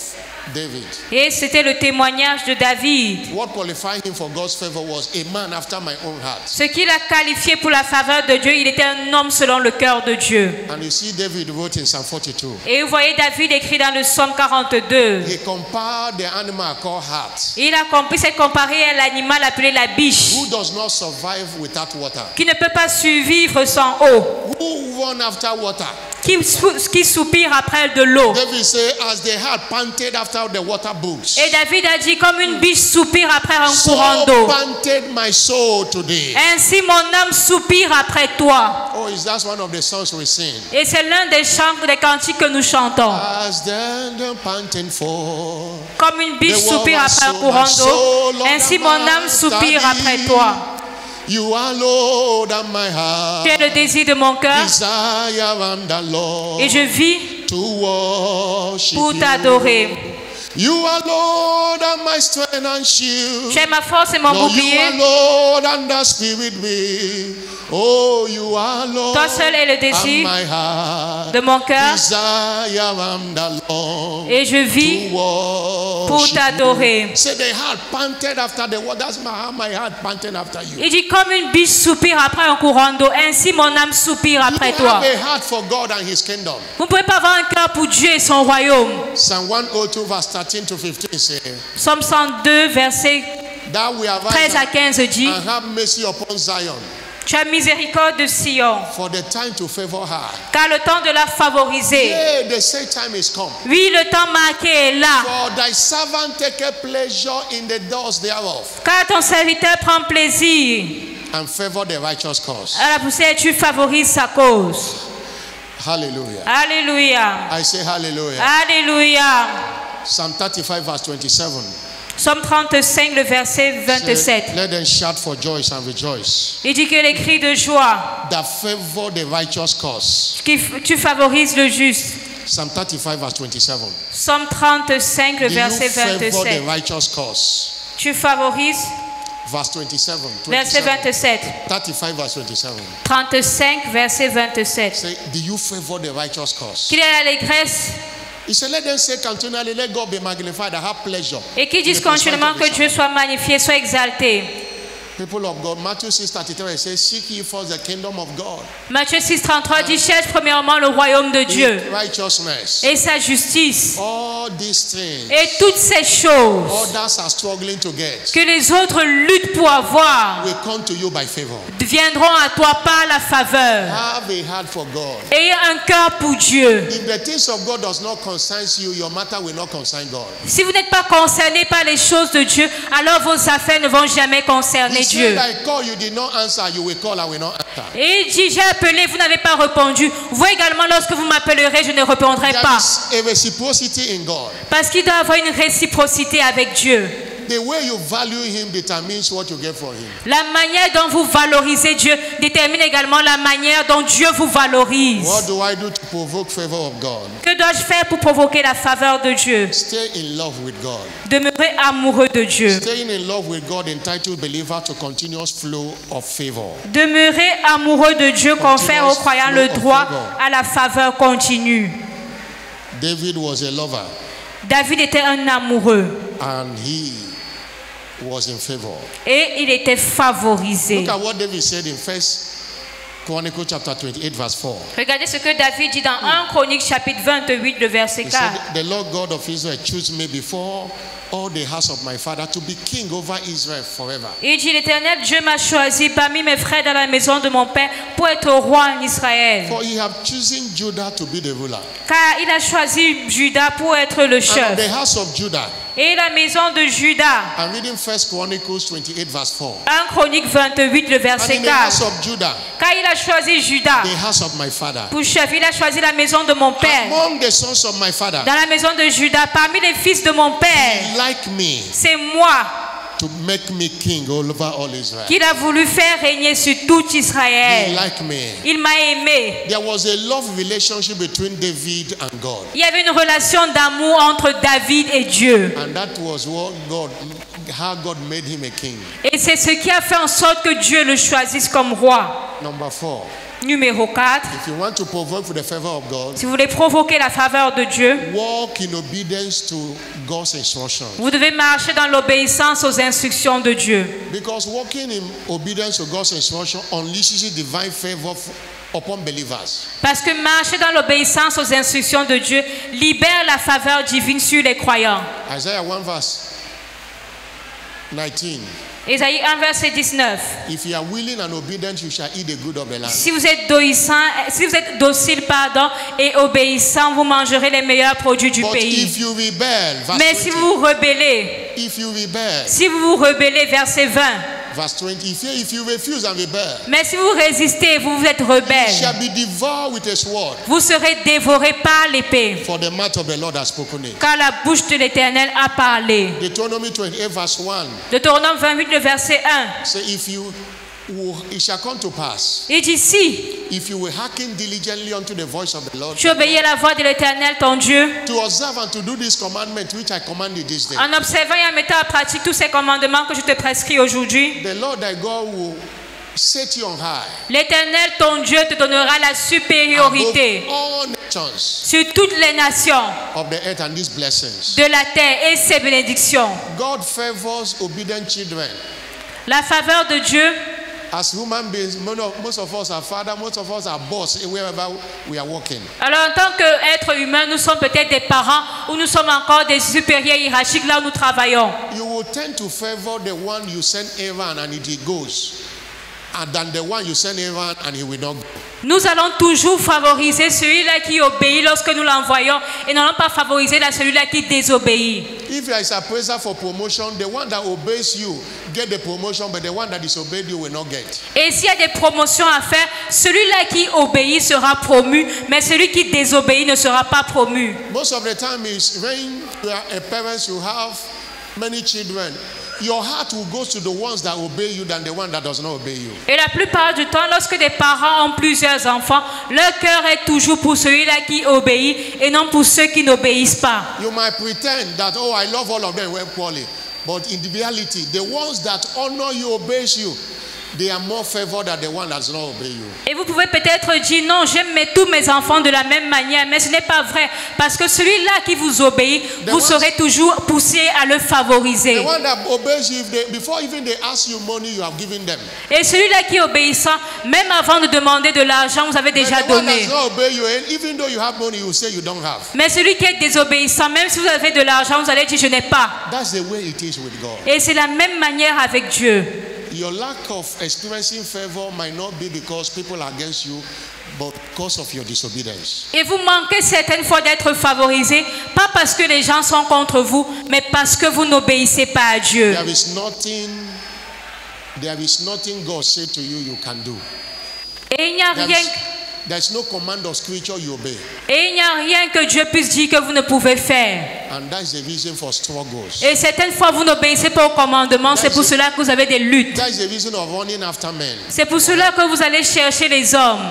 David. Et c'était le témoignage de David. What qualified him for God's favor was a man after my own heart. Ce qui l'a qualifié pour la faveur de Dieu, il était un homme selon le cœur de Dieu. And you see David wrote in Psalm 42. Et vous voyez David écrit dans le psaume 42. He compared the animal called heart, Il a compris, s'est comparé à l'animal appelé la biche, who does not survive without water. qui ne peut pas survivre sans eau, Who run after water? qui soupire après de l'eau. David said, as the heart panted after the water brooks, Et David a dit, comme une biche soupire après un so courant d'eau, panted my soul today. ainsi mon âme soupire après toi. Oh, is that one of the songs we sing? Et c'est l'un des chants, des cantiques que nous chantons. As the panting for Comme une biche soupire après un courant d'eau, ainsi mon âme soupire après toi. You are Lord of my heart. Tu es le désir de mon cœur Desire and the Lord et je vis to worship pour you. t'adorer. You are Lord of my strength and shield. Tu es ma force et mon Lord, you bouclier. are Lord and the Spirit will. Oh, you are Lord Toi seul est le of désir my heart. de mon cœur Desire and the Lord et je vis to worship pour you. t'adorer. Say the heart panted after the water. That's my heart panting after you. Il dit comme une biche soupire après un courant d'eau, ainsi mon âme soupire après You toi. have a heart for God and His kingdom. Vous ne pouvez pas avoir un cœur pour Dieu et son royaume. Psalm 102 verse 13 to 15 say Psaume 102, verset that we have 13 à 15 dit, and have mercy upon Zion, tu as miséricorde de Sion, for the time to favor her. car le temps de la favoriser. Yeah, the same time is come. Oui, le temps marqué est là, For thy servant taketh pleasure in the doors thereof, car ton serviteur prend plaisir and favor the righteous cause. à la poussière, tu favorises sa cause. Hallelujah. Alléluia. I say hallelujah. Alléluia. Psalm 35 verse 27. Psaume 35, le verset 27. Say, let them shout for joy and rejoice. Il dit que les cris de joie, That favor the righteous cause. tu favorises le juste. Psalm 35 verse 27. Psaume 35, le Do verset you favor the 27. righteous cause? Tu favorises, Verse 27. verset 27. 35 verse 27. 35, verset 27. Say, do you favor the righteous cause? Qu'il est l'allégresse He said, let them say continually, let God be magnified. I have pleasure. et qui in disent the prosperity continuellement of que the Dieu Son. soit magnifié, soit exalté. People of God, Matthew 6:33 says, seek ye first the kingdom of God, Matthieu 6, 33 dit, cherche premièrement le royaume de Dieu His righteousness. et sa justice. All these things Et toutes ces choses others are struggling to get que les autres luttent pour avoir will come to you by favor. viendront à toi par la faveur. Have a heart for God. Ayez un cœur pour Dieu. If the things of God does not concern you, your matter will not concern God. Si vous n'êtes pas concerné par les choses de Dieu, alors vos affaires ne vont jamais concerner He Dieu. said, I call, you did not answer, you will call, I will not answer. Et il dit, j'ai appelé, vous n'avez pas répondu. Vous également, lorsque vous m'appellerez, je ne répondrai There pas. is a reciprocity in God. Parce qu'il doit y avoir une réciprocité avec Dieu. The way you value Him determines what you get from Him. La manière dont vous valorisez Dieu détermine également la manière dont Dieu vous valorise. What do I do to provoke favor of God? Que dois-je faire pour provoquer la faveur de Dieu? Stay in love with God. Demeurer amoureux de Dieu. Staying in love with God entitles believer to continuous flow of favor. Demeurer amoureux de Dieu confère aux croyants le droit à la faveur continue. David was a lover David était un amoureux and he was in favor. et il était favorisé. Look at what David said in 1 Chronicles chapter 28 verse 4. Regardez ce que David dit dans 1 Chronique chapitre 28, le verset He 4. said, the Lord God of Israel choose me before all the house of my father to be king over Israel forever. Il dit, l'Éternel, Dieu m'a choisi parmi mes frères dans la maison de mon père pour être roi en Israël. For he have chosen Judah to be the ruler. Car il a choisi Judas pour être le And of chef. the house of Judah, Et la maison de Judas, I'm reading 1 Chronicles 28 verse 4. 1 Chronique 28, le And verset in the house 4. of Judah, Car il a choisi Judas the house of my father, pour chef, il a choisi la maison de mon père. among the sons of my father, Dans la maison de Judas, parmi les fils de mon père, like me, c'est moi to make me king over all Israel. qu'il a voulu faire régner sur tout He Israël. like me. Il m'a aimé. There was a love relationship between David and God. Il y avait une relation d'amour entre David et Dieu. And that was how God made him a king. Et c'est ce qui a fait en sorte que Dieu le choisisse comme roi. Number 4. Numéro 4, if you want to provoke for the favor of God, si vous voulez provoquer la faveur de Dieu, walk in obedience to God's instructions. vous devez marcher dans l'obéissance aux instructions de Dieu. Because walking in obedience to God's instruction unleashes divine favor upon believers. Parce que marcher dans l'obéissance aux instructions de Dieu libère la faveur divine sur les croyants. Isaiah 1 verse 19. Ésaïe 1, verset 19. If you are willing and obedient, you shall eat the good of the land. Si vous êtes docile, et obéissant, vous mangerez les meilleurs produits du But pays. if you rebel, verse Mais 20, si vous vous rebellez, si vous rebellez, verset 20. verse 20, if you refuse and rebel, Mais si vous résistez, vous êtes you rebelle, shall be devoured with a sword. vous serez dévorés par l'épée. For the mouth of the Lord has spoken it. Car la bouche de l'Éternel a parlé. Deuteronomy 28 verse 1. Deutéronome 28, le verset 1. Say it shall come to pass, Il dit si if you will hearken diligently unto the voice of the Lord, tu obéis à la voix de l'Éternel ton Dieu, to observe and to do this commandment which I command you this day, en observant et en mettant en pratique tous ces commandements que je te prescris aujourd'hui, the Lord thy God will set you on high l'Éternel ton Dieu te donnera la supériorité above all nations sur toutes les nations of the earth and these blessings. de la terre et ses bénédictions. God favors obedient children. La faveur de Dieu, As human beings, most of us are father, most of us are boss wherever we are working. alors en tant qu'être humain, nous sommes peut-être des parents ou nous sommes encore des supérieurs hiérarchiques là où nous travaillons. You will tend to favor the one you send Aaron and he goes, and than the one you send Aaron and he will not go. Nous allons toujours favoriser celui-là qui obéit lorsque nous l'envoyons et n'allons pas favoriser celui-là qui désobéit. If there is a pressure for promotion, the one that obeys you get the promotion, but the one that disobeys you will not get. Et s'il y a des promotions à faire, celui-là qui obéit sera promu, mais celui qui désobéit ne sera pas promu. Most of the time is when you are a parent, you have many children. Your heart will go to the ones that obey you than the one that does not obey you. Et la plupart du temps, lorsque des parents ont plusieurs enfants, leur cœur est toujours pour celui-là qui obéit et non pour ceux qui n'obéissent pas. You might pretend that, oh, I love all of them equally. But in the reality, the ones that honor you, obeys you, they are more favored than the one that does not obey you. Et vous pouvez peut-être dire non, j'aime tous mes enfants de la même manière, mais ce n'est pas vrai parce que celui-là qui vous obéit, vous serez toujours poussé à le favoriser. The one that obeys you, before even they ask you money, you have given them. Et celui-là qui est obéissant, même avant de demander de l'argent, vous avez déjà donné. Even though you have money, you say you don't have. Mais celui qui est désobéissant, même si vous avez de l'argent, vous allez dire je n'ai pas. That's the way it is with God. Et c'est la même manière avec Dieu. Your lack of experiencing favor might not be because people are against you, but because of your disobedience. Et vous manquez certaines fois d'être favorisé, pas parce que les gens sont contre vous, mais parce que vous n'obéissez pas à Dieu. There is nothing God said to you you can do. Et il n'y a rien. There's no command of scripture you obey. Et il n'y a rien que Dieu puisse dire que vous ne pouvez faire. And that's the reason for struggles. Et certaines fois vous n'obéissez pas au commandement, c'est pour cela que vous avez des luttes. That's the reason of running after men. C'est pour cela que vous allez chercher les hommes.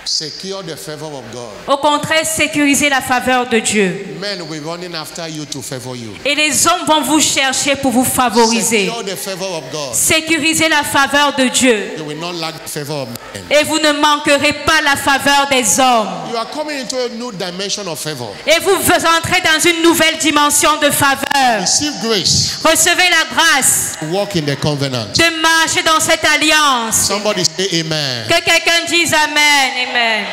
Secure the favor of God. Au contraire, sécuriser la faveur de Dieu. Men will be running after you to favor you. Et les hommes vont vous chercher pour vous favoriser. Secure the favor of God. Sécurisez la faveur de Dieu. You will not lack the favor of men. Et vous ne manquerez pas la faveur des hommes. You are coming into a new dimension of favor. Et vous entrez dans une nouvelle dimension de faveur. Receive grace. Recevez la grâce. Walk in the covenant. De marcher dans cette alliance. Somebody say amen. Que quelqu'un dise amen. Amen.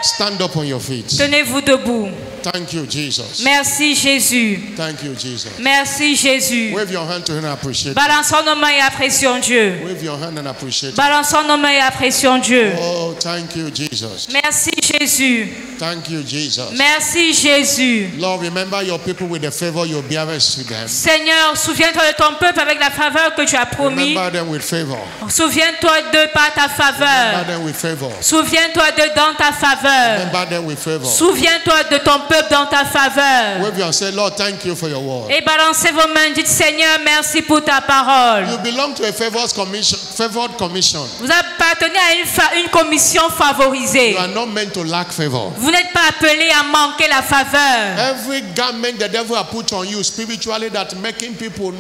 Stand up on your feet. Tenez-vous debout. Thank you, Jesus. Merci Jésus. Thank you, Jesus. Merci Jésus. Wave your hand to him and appreciate. Balançons nos mains et apprécions Dieu. Wave your hand and appreciate. Balançons nos mains et apprécions Dieu. Oh, thank you, Jesus. Merci Jésus. Thank you, Jesus. Merci Jésus. Lord, remember your people with the favor you bearest to them. Seigneur, souviens-toi de ton peuple avec la faveur que tu as promis. Remember them with favor. Souviens-toi d'eux par ta faveur. Remember them with favor. Souviens-toi d'eux dans ta faveur. Remember them with favor. Souviens-toi de ton peuple dans ta faveur. Wave your hand, say, Lord, thank you for your word. Et balancez vos mains, dites Seigneur, merci pour ta parole. You belong to a favored commission. Vous appartenez à une commission favorisée. You are not meant to lack favor. Vous n'êtes pas appelé à manquer la faveur. Every garment the devil has put on you spiritually that making people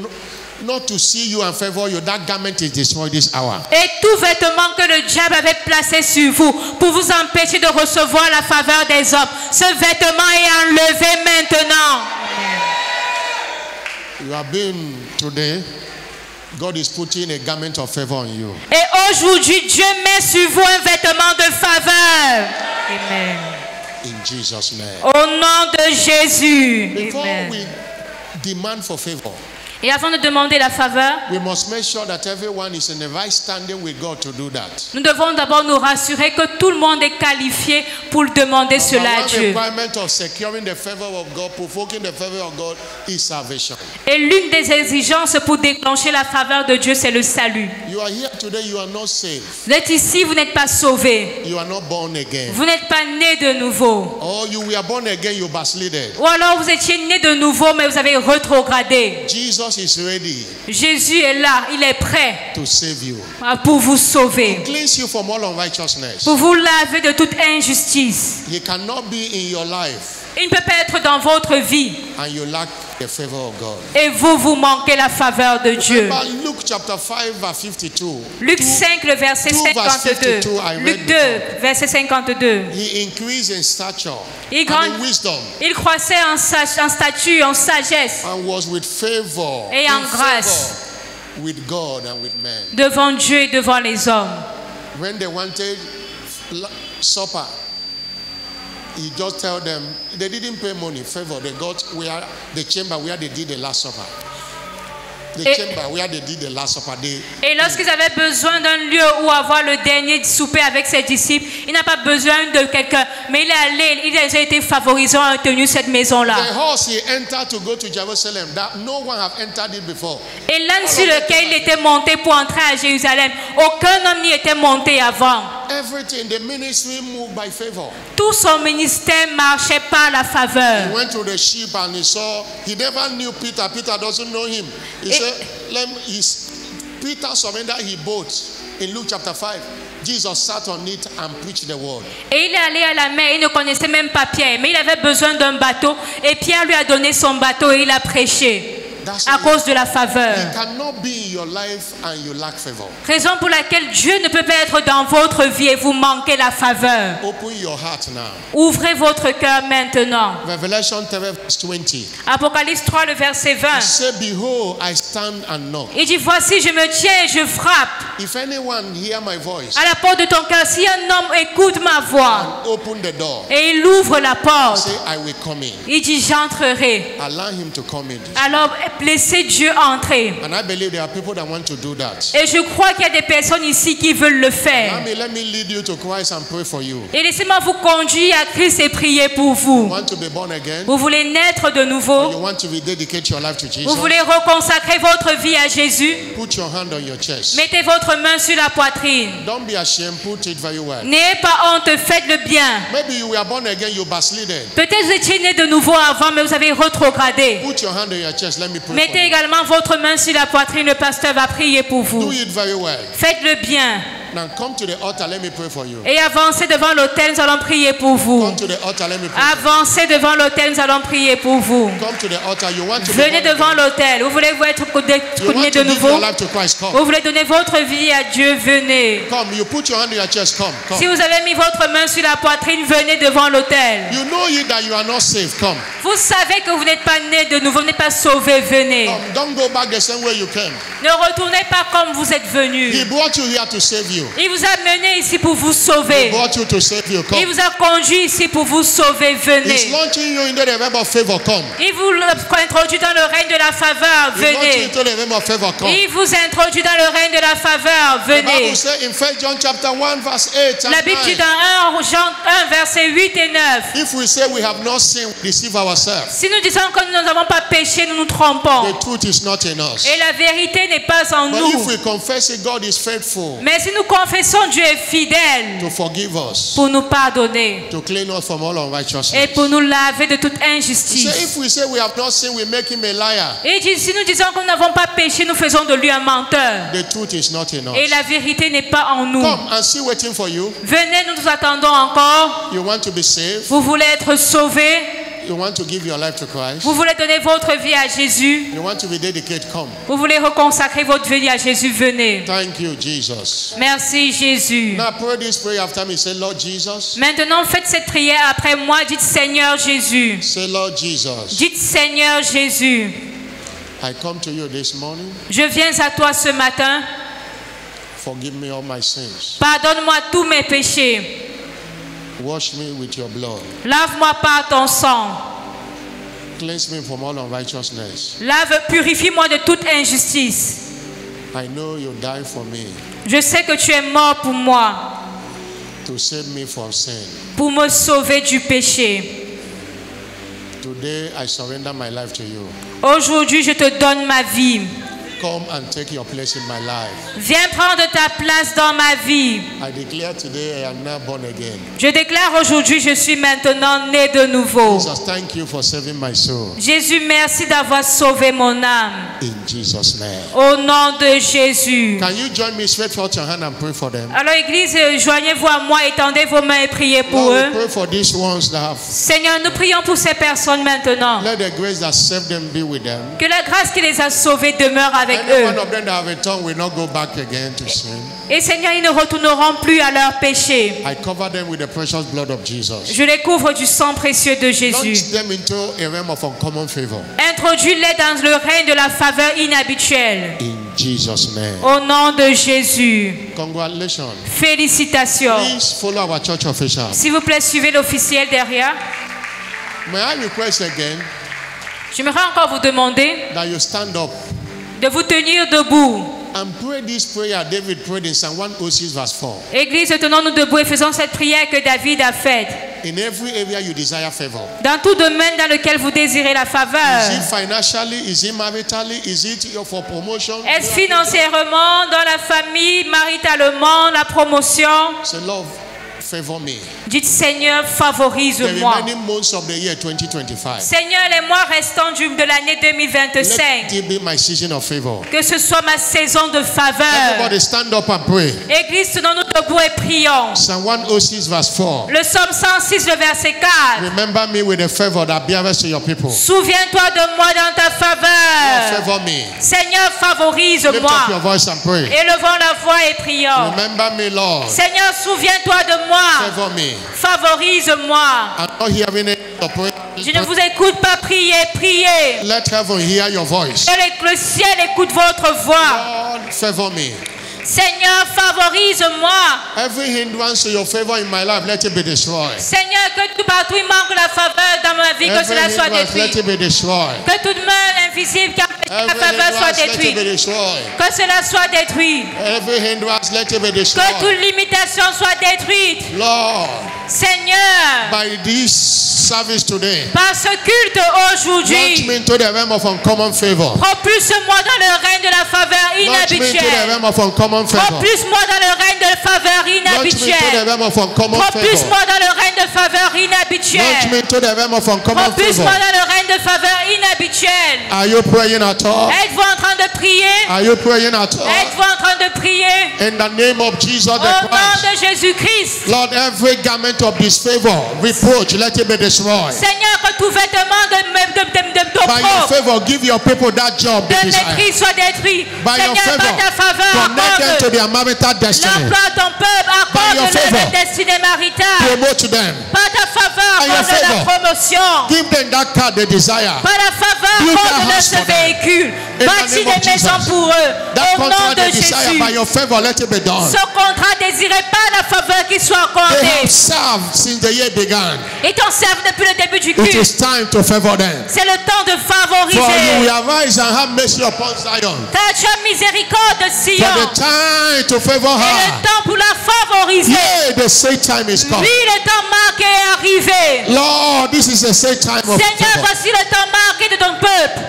not to see you and favor you, that garment is destroyed this hour. Et tout vêtement que le diable avait placé sur vous pour vous empêcher de recevoir la faveur des hommes, ce vêtement est enlevé maintenant. You have been today, God is putting a garment of favor on you. Et aujourd'hui, Dieu met sur vous un vêtement de faveur. Amen. In Jesus' name. Au nom de Jésus. Before Amen. we demand for favor, Et avant de demander la faveur, we must make sure that everyone is in the right standing with God to do that. nous devons d'abord nous rassurer que tout le monde est qualifié pour demander cela à One Dieu. requirement of securing the favor of God, provoking the favor of God, is salvation. Et l'une des exigences pour déclencher la faveur de Dieu, c'est le salut. You are here today, you are not saved. Vous êtes ici, vous n'êtes pas sauvé. You are not born again. Vous n'êtes pas né de nouveau. Or you were born again, you backslided. Ou alors vous étiez né de nouveau, mais vous avez rétrogradé. Jesus is ready Jésus est là, il est prêt to save you. pour vous sauver, Cleanse you from all unrighteousness. pour vous laver de toute injustice. He cannot be in your life Il ne peut pas être dans votre vie and you lack the favor of God. et vous manquez la faveur de Dieu. Remember Luke chapter 5 verse 52. Luc 5, le verset 52. Luc 2, verset 52. He increased in stature Il, and in wisdom il croissait en statut, en sagesse and was with favor, et in en grâce favor with God and with men. devant Dieu et devant les hommes. When they wanted supper, he just tell them they didn't pay money. Favor, they got where the chamber where they did the last supper. Chamber where they did the last supper. Et lorsqu'ils avaient besoin d'un lieu où avoir le dernier souper avec ses disciples, il n'a pas besoin de quelqu'un, mais il est allé, il a été favorisé, a tenu cette maison-là. The horse he entered to go to Jerusalem, that no one have entered it before. Et l'âne sur lequel il était monté pour entrer à Jérusalem, aucun homme n'y était monté avant. Everything, the ministry moved by favor. Tout son ministère marchait par la faveur. He went to the sheep and he saw, he never knew Peter. Peter doesn't know him. He said, Peter surrendered his boat in Luke chapter 5. Jesus sat on it and preached the word. Et il est allé à la mer, il ne connaissait même pas Pierre, mais il avait besoin d'un bateau et Pierre lui a donné son bateau et il a prêché. À cause de la faveur. Raison pour laquelle Dieu ne peut pas être dans votre vie et vous manquez la faveur. Ouvrez votre cœur maintenant. Apocalypse 3, le verset 20. Il dit, voici, je me tiens et je frappe. À la porte de ton cœur, si un homme écoute ma voix et il ouvre la porte, il dit, j'entrerai. Alors, laissez Dieu entrer. Et je crois qu'il y a des personnes ici qui veulent le faire. Et laissez-moi vous conduire à Christ et prier pour vous. Vous voulez naître de nouveau. Vous voulez reconsacrer votre vie à Jésus. Mettez votre main sur la poitrine. N'ayez pas honte, faites-le bien. Peut-être vous étiez né de nouveau avant, mais vous avez rétrogradé. Mettez également votre main sur la poitrine, le pasteur va prier pour vous. Faites-le bien. Now come to the altar, let me pray for you. Et avancez devant l'autel, nous allons prier pour vous. Come to the altar, let me pray. Avancez devant l'autel, nous allons prier pour vous. Come to the altar, you want to Venez devant l'autel. Vous voulez être né de nouveau? Vous voulez donner votre vie à Dieu? Venez. Come, you put your hand on your chest. Come. Si vous avez mis votre main sur la poitrine, venez devant l'autel. You know that you are not saved. Come. Vous savez que vous n'êtes pas né de nouveau, vous n'êtes pas sauvé. Venez. Come. Don't go back the same way you came. Ne retournez pas comme vous êtes venu. He brought you here to save you. Il vous a mené ici pour vous sauver. He brought you to save you. Come. Il vous a conduit ici pour vous sauver. Venez. He's launching you into the realm of favor. Come. Il vous introduit dans le règne de la faveur. Venez. Into the realm of favor. Come. Il vous introduit dans le règne de la faveur. Venez. The Bible says in 1 John chapter 1 verse 8 and La Bible dit dans 1 Jean 1 verset 8 et 9. If we say we have not sinned, we deceive ourselves. Si nous disons que nous n'avons pas péché, nous nous trompons. The truth is not in us. Et la vérité n'est pas en But nous. if we confess it, God is faithful. Mais si nous confessons, Dieu est fidèle To forgive us. pour nous pardonner To clean us from all unrighteousness. et pour nous laver de toute So injustice. if we say we have not sinned, we make him a liar. Et il dit, si nous disons que nous n'avons pas péché, nous faisons de lui un menteur. The truth is not in us. Et la vérité n'est pas en nous. Come and see waiting for you. Venez, nous nous attendons encore. You want to be saved. Vous voulez être sauvé. You want to give your life to Christ? Vous voulez donner votre vie à Jésus? You want to be dedicated? Come. Vous voulez reconsacrer votre vie à Jésus? Venez. Thank you, Jesus. Merci, Jésus. Now pray this prayer after me. Say, Lord Jesus. Maintenant, faites cette prière après moi. Dites, Seigneur Jésus. Say, Lord Jesus. Dites, Seigneur Jésus. I come to you this morning. Je viens à toi ce matin. Forgive me all my sins. Pardonne-moi tous mes péchés. Wash me with your blood. Lave-moi par ton sang. Cleanse me from all unrighteousness. Purifie-moi de toute injustice. I know you died for me. Je sais que tu es mort pour moi. To save me from sin. Pour me sauver du péché. Today I surrender my life to you. Aujourd'hui, je te donne ma vie. Come and take your place in my life. Viens prendre ta place dans ma vie. I declare today I am now born again. Je déclare aujourd'hui, je suis maintenant né de nouveau. Jesus, thank you for saving my soul. Jésus, merci d'avoir sauvé mon âme. In Jesus' name. Au nom de Jésus. Can you join me? Stretch out your hand and pray for them. Alors, Église, joignez-vous à moi, étendez vos mains et priez pour Lord, eux. we pray for these ones that have. Seigneur, nous prions pour ces personnes maintenant. Let the grace that saved them be with them. Que la grâce qui les a sauvés demeure avec Any eux. one of them that have a tongue will not go back again to sin. Et Seigneur, ils ne retourneront plus à leur péché. I cover them with the precious blood of Jesus. Je les couvre du sang précieux de Jésus. Launch them into a realm of uncommon favor. Introduis-les dans le règne de la faveur inhabituelle. In Jesus' name. Au nom de Jésus. Congratulations. Félicitations. Please follow our church official. S'il vous plaît, suivez l'officiel derrière. May I request again J'aimerais encore vous demander that you stand up de vous tenir debout. and pray this prayer David prayed in Psalm 106 verse 4. Église, tenons-nous debout et faisons cette prière que David a faite. In every area you desire favor. Dans tout domaine dans lequel vous désirez la faveur. Is it financially? Is it maritally? Is it for promotion? Est-ce financièrement, dans la famille, maritalement, la promotion? Say, Lord, favor me. Dites, Seigneur, favorise-moi. The remaining months of the year 2025. Seigneur, les mois restants de l'année 2025. Let it be my season of favor. Que ce soit ma saison de faveur. Everybody stand up and pray. Église, tenons-nous debout et prions. Psalm 106 verse 4. Le psaume 106, le verset 4. Remember me with the favor that beareth to your people. Souviens-toi de moi dans ta faveur. Lord, favor me. Seigneur, Lift up favorise-moi. your voice and pray. Élevons la voix et prions. Remember me, Lord. Seigneur, souviens-toi de moi. Favor me. Favorise-moi. I'm not hearing it. Je ne vous écoute pas prier, priez. Let heaven hear your voice. Que le ciel écoute votre voix. Lord, favor me. Seigneur, favorise-moi. Every hindrance to your favor in my life, let it be destroyed. Seigneur, que tout partout il manque la faveur dans ma vie, que cela soit détruit. Let it be destroyed. Que toute main invisible qui empêche la faveur soit détruite. Que cela soit détruit. Every hindrance, let it be destroyed. Que toute limitation soit détruite. Lord, Seigneur, by this service today, par ce culte aujourd'hui, launch me into the realm of uncommon favor. propulse-moi dans le règne de la faveur Launch me into the inhabituelle. realm of uncommon favor. Propulse-moi dans le règne de faveur Launch me into the inhabituelle. realm of uncommon favor. Propulse-moi dans le règne de faveur Launch me inhabituelle. into the realm of uncommon Propulse-moi favor. dans le règne de faveur inhabituelle. Are you praying at all? Êtes-vous en train de prier? Are you praying at all? Êtes-vous en train de prier? In the name of Jesus Au the nom Christ. de Jésus-Christ. Lord, every garment of disfavor, reproach, let it be destroyed. Seigneur, que tout vêtement de By your favor, give your people that job they desire. mépris soit détruit. By your Seigneur, par ta faveur, connect them to accorde their marital destiny. l'emploi à ton peuple, By your accorde favor, la destinée maritale. Promote them. Par ta faveur, By your accorde la favor, promotion. give them that car they desire. Par la faveur, Build their accorde house ce for them. véhicule. In the Bâtis name of des maisons Jesus. pour eux. That Au nom contract de they desire, by Jésus. your favor, let it be done. Ce contrat désiré par la faveur qui soit They accordé. have served since the year began. Ils t'ont servi depuis le début du It culte. is time to favor them. C'est le temps de For you favoriser. will arise and have mercy upon Zion. Car tu as miséricorde de For Sion. the time to favor Et le her. temps pour la favoriser. Yea, the same time is come. Oui, le temps marqué est arrivé. Lord, this is the same time of Seigneur, favor. voici le temps marqué de ton peuple.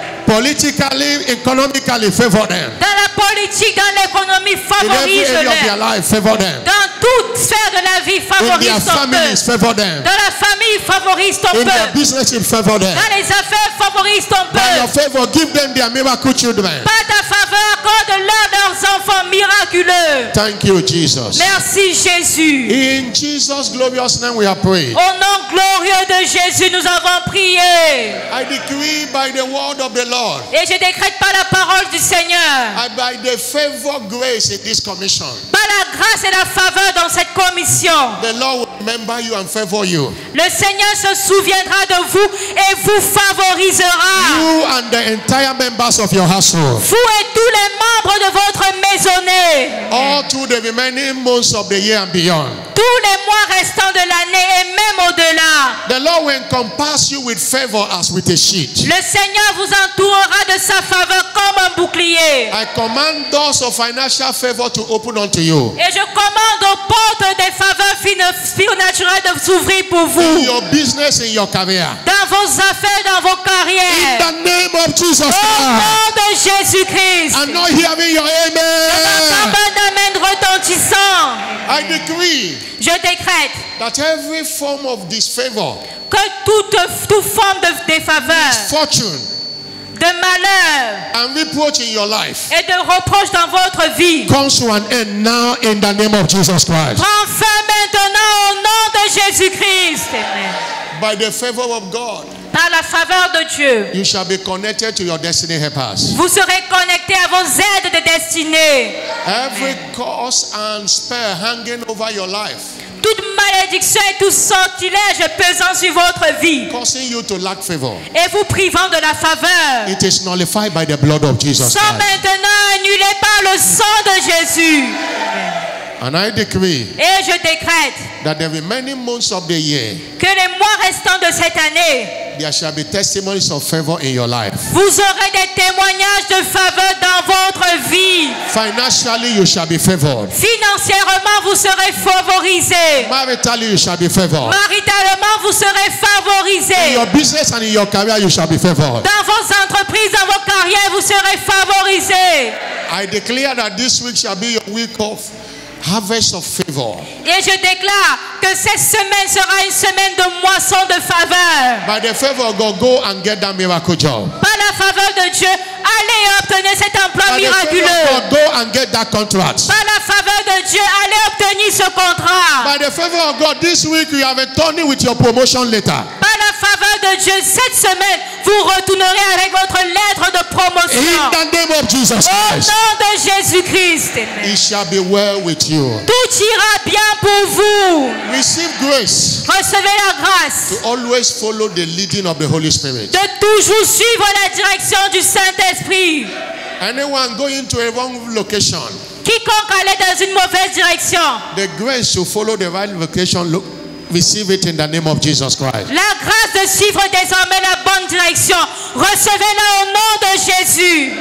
Politically, economically, favor them. Dans la politique, dans l'économie, In every area of their favorise-le. life, favor them. Dans toute sphère de la vie, In their favorise ton families, peuple. favor them. Dans la famille, favorise ton In their peuple. businesses, favor them. Dans les affaires, favorise ton By your peuple. favor, give them their miracle children. Par ta faveur, accorde-leur leurs enfants miraculeux. Thank you, Jesus. Merci, Jésus. In Jesus' glorious name we have prayed. Au nom glorieux de Jésus, nous avons prié. I decree by the word of the Lord. Et je décrète par la parole du Seigneur. And by the favor grace in this commission. Par la grâce et la faveur dans cette commission. The Lord will remember you and favor you. Le Seigneur se souviendra de vous et vous favorisera. You and the entire members of your household. Vous et tous les membres de votre maisonnée. All through the remaining months of the year and beyond. Tous les mois restants de l'année et même au-delà. The Lord will encompass you with favor as with a sheet. Le Seigneur vous entourera de sa faveur comme un bouclier. I command doors of financial favor to open unto you. Et je commande aux portes des faveurs surnaturelles de s'ouvrir pour vous. In your business, in your career. Dans vos affaires, dans vos carrières. In the name of Jesus Christ. Au nom de Jésus-Christ. I'm not hearing your amen. Amen retentissant. I decree. Je décrète That every form of disfavor. Que toute forme de défaveur. Misfortune. De malheur and reproach in your life et de reproche dans votre vie comes to an end now in the name of Jesus Christ. Prends fin maintenant au nom de Jésus-Christ. Amen. By the favor of God, par la faveur de Dieu, you shall be connected to your destiny helpers. Vous serez connectés à vos aides de destinée. Every curse and spell hanging over your life. Toute malédiction et tout sortilège pesant sur votre vie, causing you to lack favor, et vous privant de la faveur, it is nullified by the blood of Jesus sont Christ. maintenant annulés par le sang de Jésus. And I decree et je décrète that the remaining months of the year, que les mois restants de cette année, there shall be testimonies of favor in your life. Vous aurez des témoignages de faveur dans votre vie. Financially, you shall be favored. Financièrement, vous serez favorisé. Maritally, you shall be favored. Maritalement, vous serez favorisé. In your business and in your career, you shall be favored. Dans vos entreprises, dans vos carrières, vous serez favorisé. I declare that this week shall be your week of harvest of favor. Et je déclare que cette semaine sera une semaine de moisson de faveur. By the favor of God, go and get that miracle job. Par la faveur de Dieu, allez obtenir cet emploi miraculeux. By the favor of God, go and get that contract. Par la faveur de Dieu, allez obtenir ce contrat. By the favor of God, this week you have returned with your promotion letter. Par la faveur de Dieu, cette semaine, vous retournerez avec votre lettre de promotion. In the name of Jesus Christ. Au nom de Jésus-Christ. It shall be well with you. Tout ira bien pour vous. Receive grace. Recevez la grâce. To always follow the leading of the Holy Spirit. De toujours suivre la direction du Saint-Esprit. Anyone going to a wrong location, quiconque allait dans une mauvaise direction, the grace to follow the right location, receive it in the name of Jesus Christ. La grâce de suivre désormais la bonne direction, recevez-la au nom de Jésus.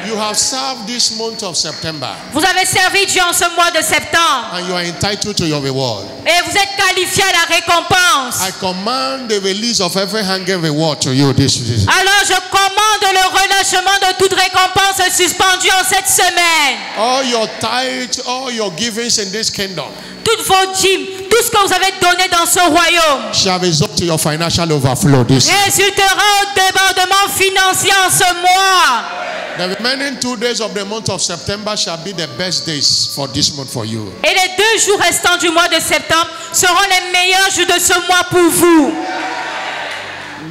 You have served this month of September. Vous avez servi Dieu en ce mois de septembre. And you are entitled to your reward. Et vous êtes qualifié à la récompense. I command the release of every hanging reward to you this season. Alors je commande le relâchement de toute récompense suspendue en cette semaine. All your tithes, all your givings in this kingdom, toutes vos dîmes, tout ce que vous avez donné dans ce royaume, shall result to your financial overflow this résultera au débordement financier en ce mois. The remaining 2 days of the month of September shall be the best days for this month for you. Et les 2 jours restants du mois de septembre seront les meilleurs jours de ce mois pour vous.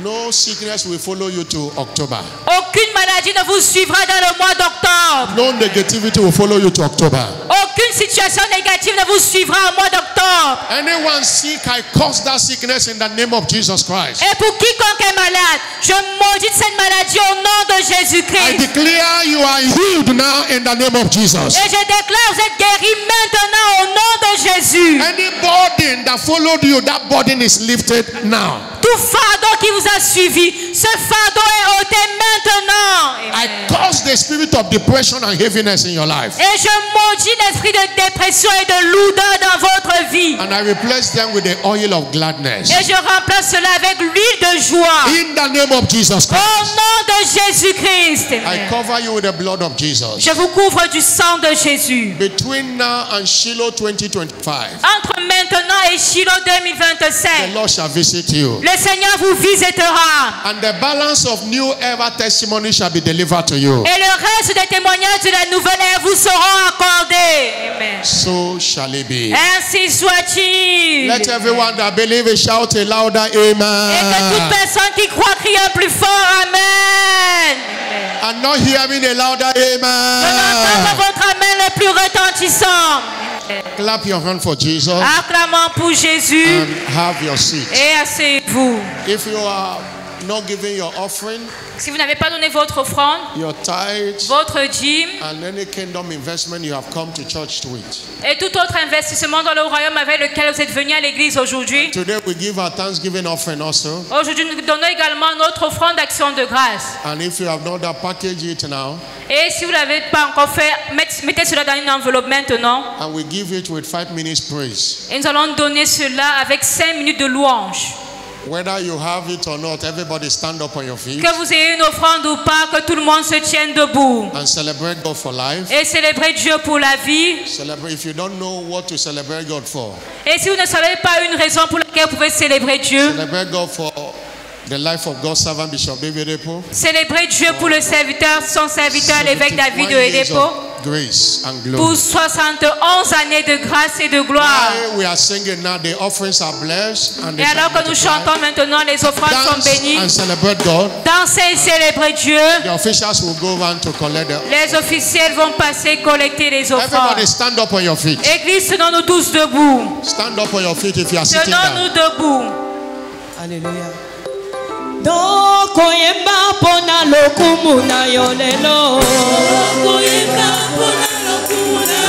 No sickness will follow you to October. Aucune maladie ne vous suivra dans le mois d'octobre. No negativity will follow you to October. Aucune situation négative ne vous suivra au mois d'octobre. Anyone sick, I curse that sickness in the name of Jesus Christ. Et pour quiconque est malade, je maudis cette maladie au nom de Jésus-Christ. I declare you are healed now in the name of Jesus. Et je déclare vous êtes guéris maintenant au nom de Jésus. Any burden that followed you, that burden is lifted now. Tout fardeau qui vous a suivi, ce fardeau est ôté maintenant. I curse the spirit of depression and heaviness in your life. Et je maudis l'esprit de dépression et de lourdeur dans votre vie. And I replace them with the oil of gladness. Et je remplace cela avec l'huile de joie. In the name of Jesus Christ. Au nom de Jésus-Christ. I cover you with the blood of Jesus. Je vous couvre du sang de Jésus. Between now and Shiloh 2025. Entre maintenant et Shiloh 2027. The Lord shall visit you. Le Seigneur vous visitera. And the balance of new ever testimony shall be delivered to you. Et le reste des témoignages de la nouvelle ère vous seront accordés. Amen. So shall it be. Ainsi soit-il. Let everyone that believe it shout a louder amen. Et que toute personne qui croit crie un plus fort amen. I'm not hearing a louder amen. Je n'entends pas votre amen le plus retentissant. Clap your hand for Jesus. Acclamons pour Jésus. And have your seat. Et asseyez-vous. If you are not giving your offering, si vous n'avez pas donné votre offrande, your tithe, votre dîme, and any kingdom investment you have come to church with, et tout autre investissement dans le royaume avec lequel vous êtes venu à l'église aujourd'hui. Today we give our thanksgiving offering also. Aujourd'hui, nous donnons également notre offrande d'action de grâce. And if you have not that, package it now. Et si vous ne l'avez pas encore fait, mettez cela dans une enveloppe maintenant. And we give it with 5 minutes praise. Et nous allons donner cela avec 5 minutes de louange. Whether you have it or not, everybody stand up on your feet. Que vous ayez une offrande ou pas, que tout le monde se tienne debout. And celebrate God for life. Et célébrer Dieu pour la vie. Celebrate if you don't know what to celebrate God for. Et si vous ne savez pas une raison pour laquelle vous pouvez célébrer Dieu. Celebrate God for the life of God's servant Bishop David Edepo. Célébrer Dieu pour le serviteur, son serviteur, l'évêque David de Edepo. Grace and glory. Pour 71 années de grâce et de gloire. We are singing now, the offerings are blessed and et alors que nous chantons maintenant, les offrandes sont bénies. And celebrate God. Dansez et célébrer Dieu. The officials will go around to collect the... Les officiels vont passer collecter les offrandes. Everybody stand up on your feet. Église, tenons-nous tous debout. Stand up on your feet if you are sitting down. Tenons-nous debout. Alléluia. Koyemba pona lokumuna yolelo. Koyemba pona lokumuna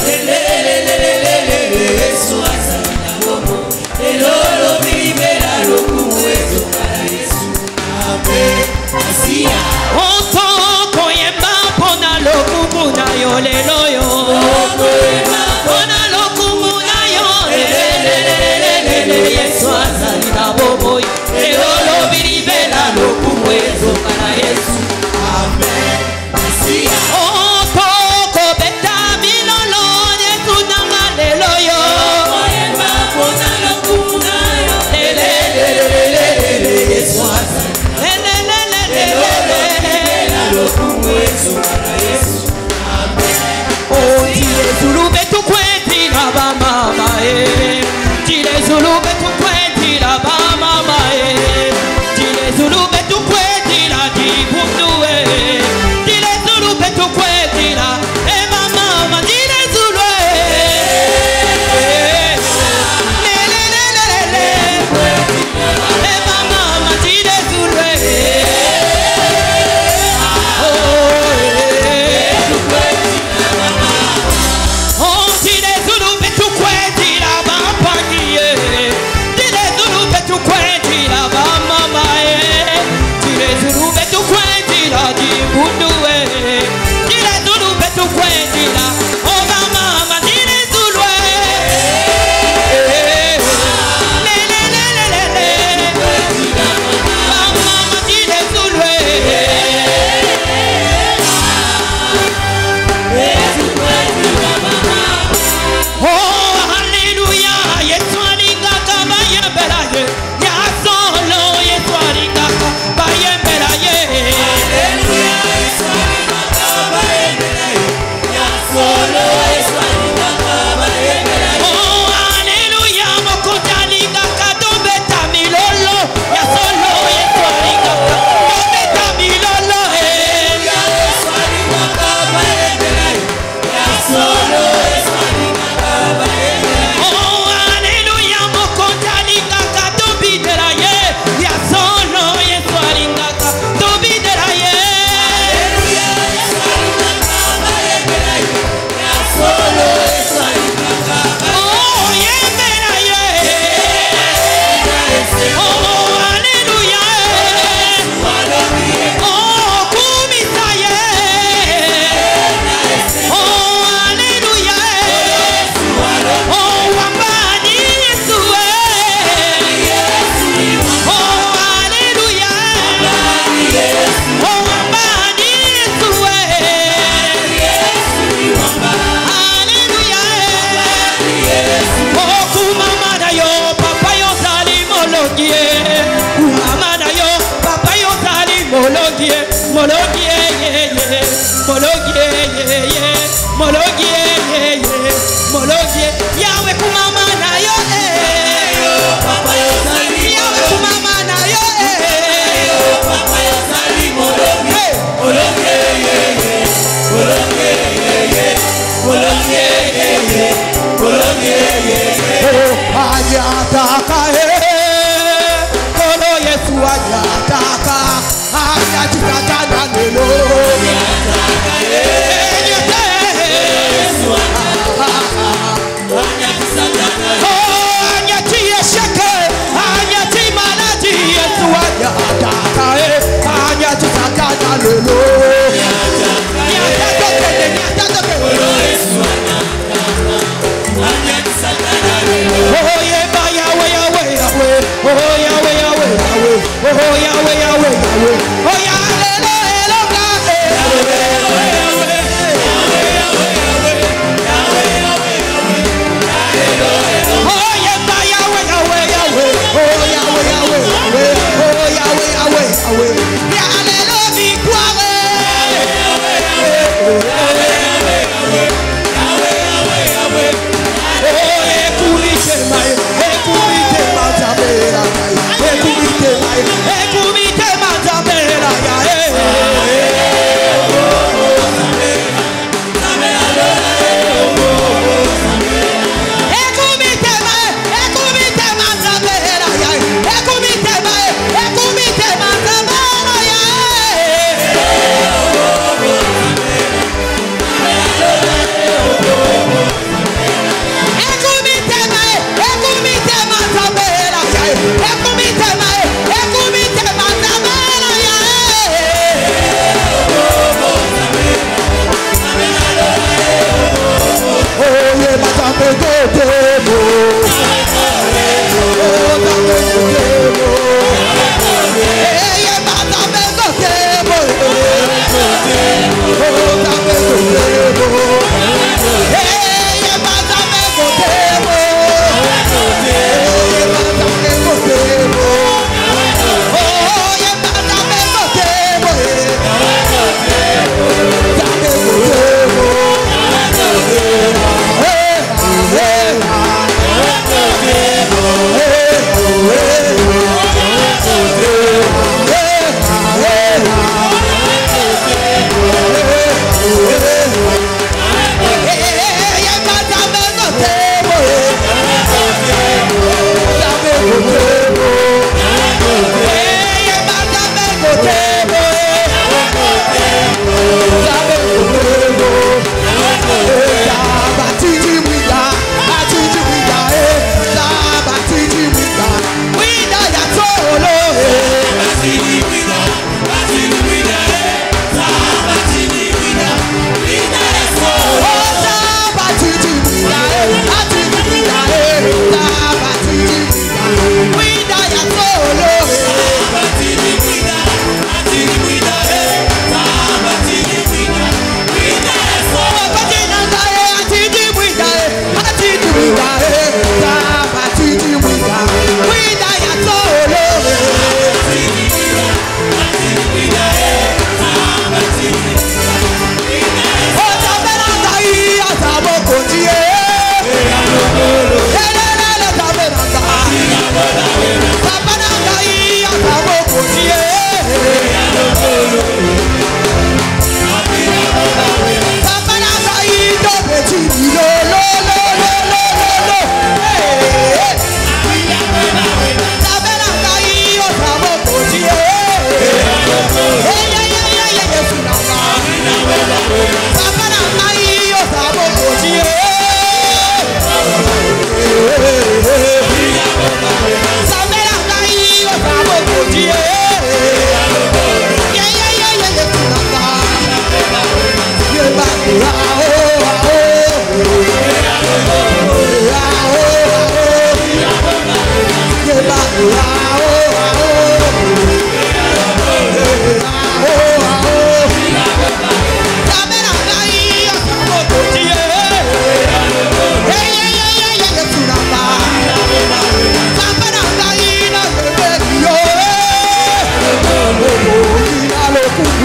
lelelelelelele suasa na bobo. Elolo bibera lokumwezo para Yesu. Amen. Asia. Oto koyemba pona lokumuna yolelo yo. Koyemba pona lokumuna yolelelelelele Yesu azali na bobo. Elolo bibera lokumwezo para Yesu. Amen. Asia. Oto kobeta milolo Yesu nangalelo yo. Koyemba pona lokumuna yo. Lelelelelele Yesu azali. Lelelelelele lokumwezo para Yesu. Amen. Oh, tire zulu betu kweti na ba mama eh. Tire zulu betu kweti na ba mama eh. Tire zulu betu kweti na di bundu eh. Tire zulu betu kweti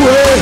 Way.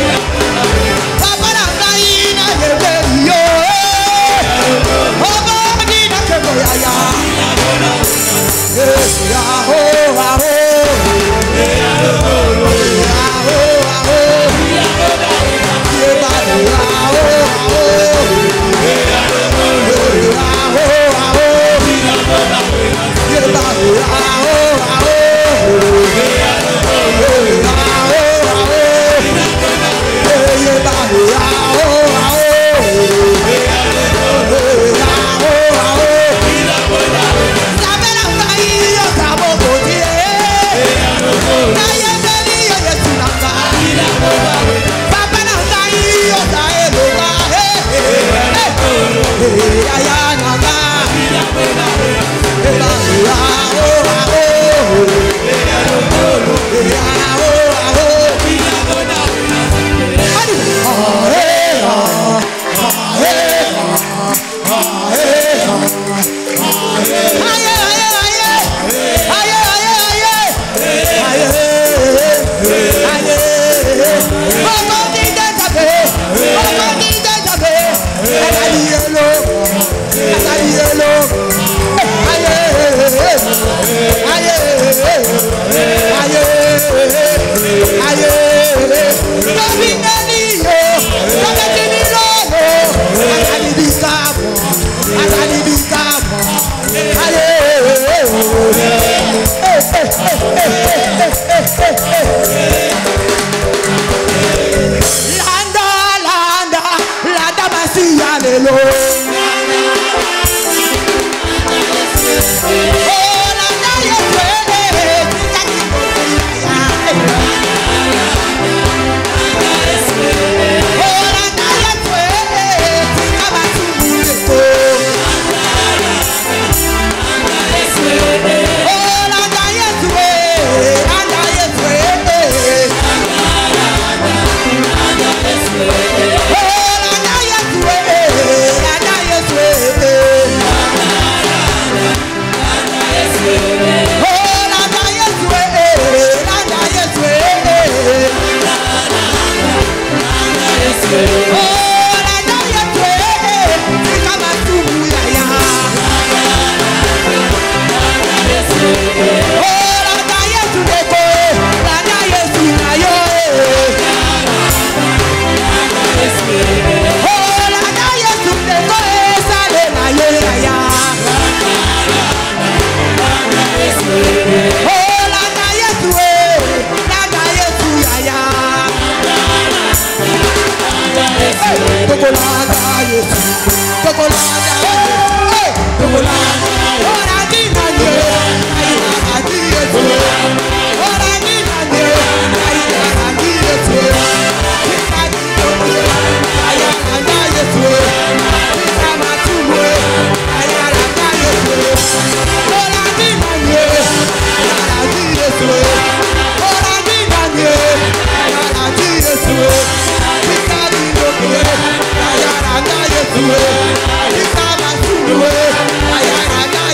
Ayaranda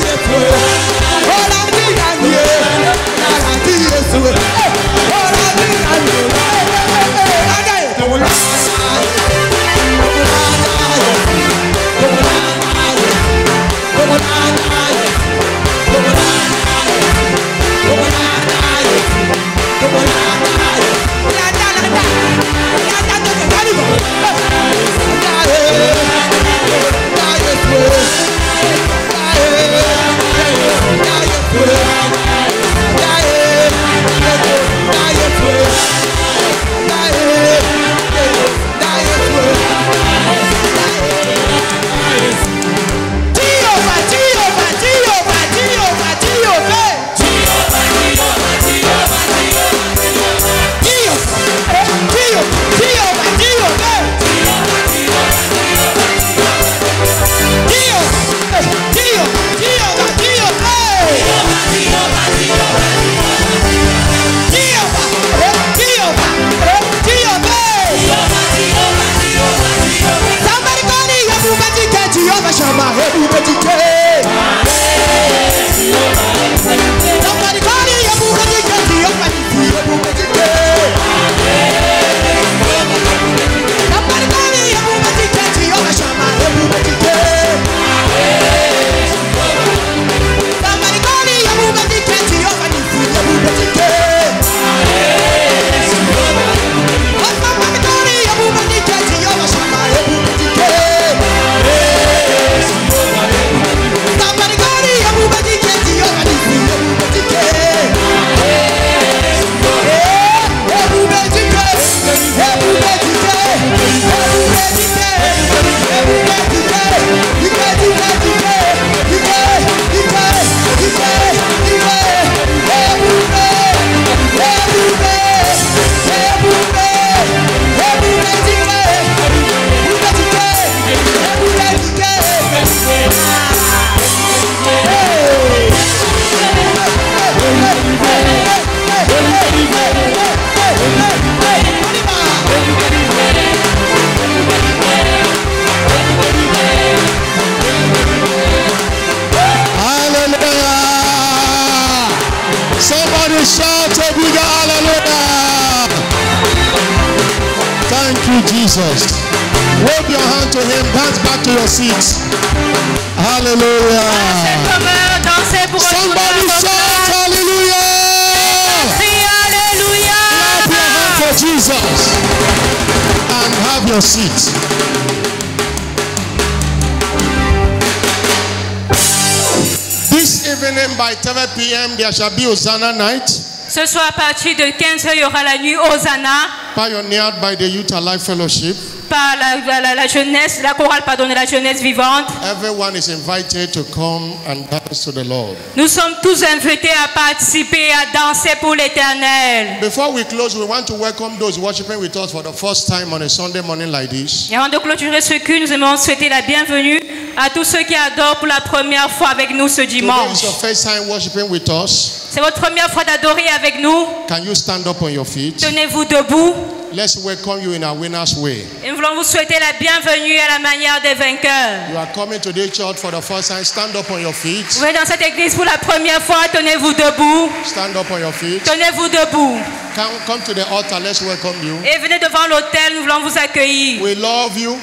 you, Jesus. Wave your hand to him. Dance back to your seats. Hallelujah. Somebody shout hallelujah. Clap your hand for Jesus. And have your seat. This evening by 7 p.m. there shall be Hosanna night. Ce soir à partir de 15h, il y aura la nuit Hosanna. Pioneered by the Youth Alive Fellowship. Par la jeunesse, la chorale de la jeunesse vivante. Everyone is invited to come and dance to the Lord. Nous sommes tous invités à participer, à danser pour l'Éternel. Before we close, we want to welcome those worshiping with us for the first time on a Sunday morning like this. Et avant de clôturer ce culte, nous aimons souhaiter la bienvenue à tous ceux qui adorent pour la première fois avec nous ce dimanche. Today is your first time worshiping with us. C'est votre première fois d'adorer avec nous. Can you stand up on your feet? Tenez-vous debout. Let's welcome you in a winner's way. Et nous voulons vous souhaiter la bienvenue à la manière des vainqueurs. You are coming to the church for the first time. Stand up on your feet. Vous êtes dans cette église pour la première fois. Tenez-vous debout. Stand up on your feet. Tenez-vous debout. Come to the altar. Let's welcome you. Et venez devant l'autel. Nous voulons vous accueillir. We love you.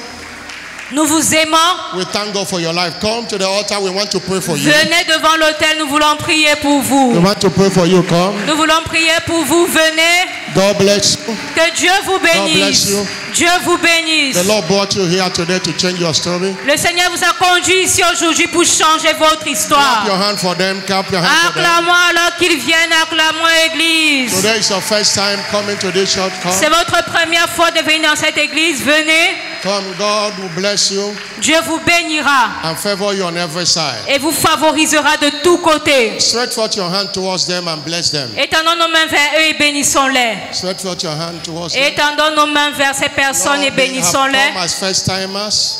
Nous vous aimons. We thank God for your life. Come to the altar. We want to pray for you. Venez devant l'autel. Nous voulons prier pour vous. We want to pray for you. Come. Nous voulons prier pour vous. Venez. God bless you. Que Dieu vous bénisse. God bless you. Dieu vous bénisse. The Lord brought you here today to change your story. Le Seigneur vous a conduit ici aujourd'hui pour changer votre histoire. Clap your hand for them. Clap your hand for them. Acclamons alors qu'ils viennent. Acclamons l'église. Today is your first time coming to this church. Come. C'est votre première fois de venir dans cette église. Venez. Come, God will bless you. Dieu vous bénira. And favor you on every side. Et vous favorisera de tous côtés. Stretch forth your hand towards them and bless them. Étendons nos mains vers eux et bénissons-les. Stretch forth your hand towards them. Étendons nos mains vers ces personnes et bénissons-les.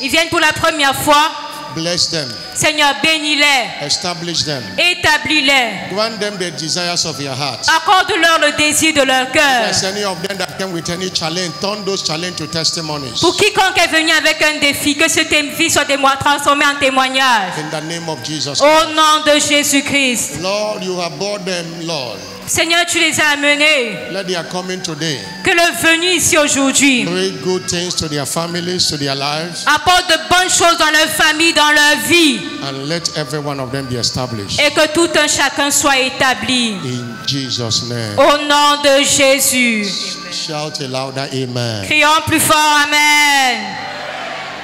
Ils viennent pour la première fois. Bless them. Seigneur, bénis-les. Establish them. Établis-les. Grant them the desires of your heart. Accorde-leur le désir de leur cœur. If there's any of them that came with any challenge, turn those challenges to testimonies. Pour quiconque est venu avec un défi, que ce défi soit transformé en témoignage. In the name of Jesus Christ. Au nom de Jésus-Christ. Lord, you have brought them, Lord. Seigneur, tu les as amenés. Let their coming today. Que le venu ici aujourd'hui. Bring good things to their families, to their lives. Apporte de bonnes choses dans leur famille, dans leur vie. And let every one of them be established. Et que tout un chacun soit établi. In Jesus' name. Au nom de Jésus. Shout a louder amen. Crions plus fort, amen.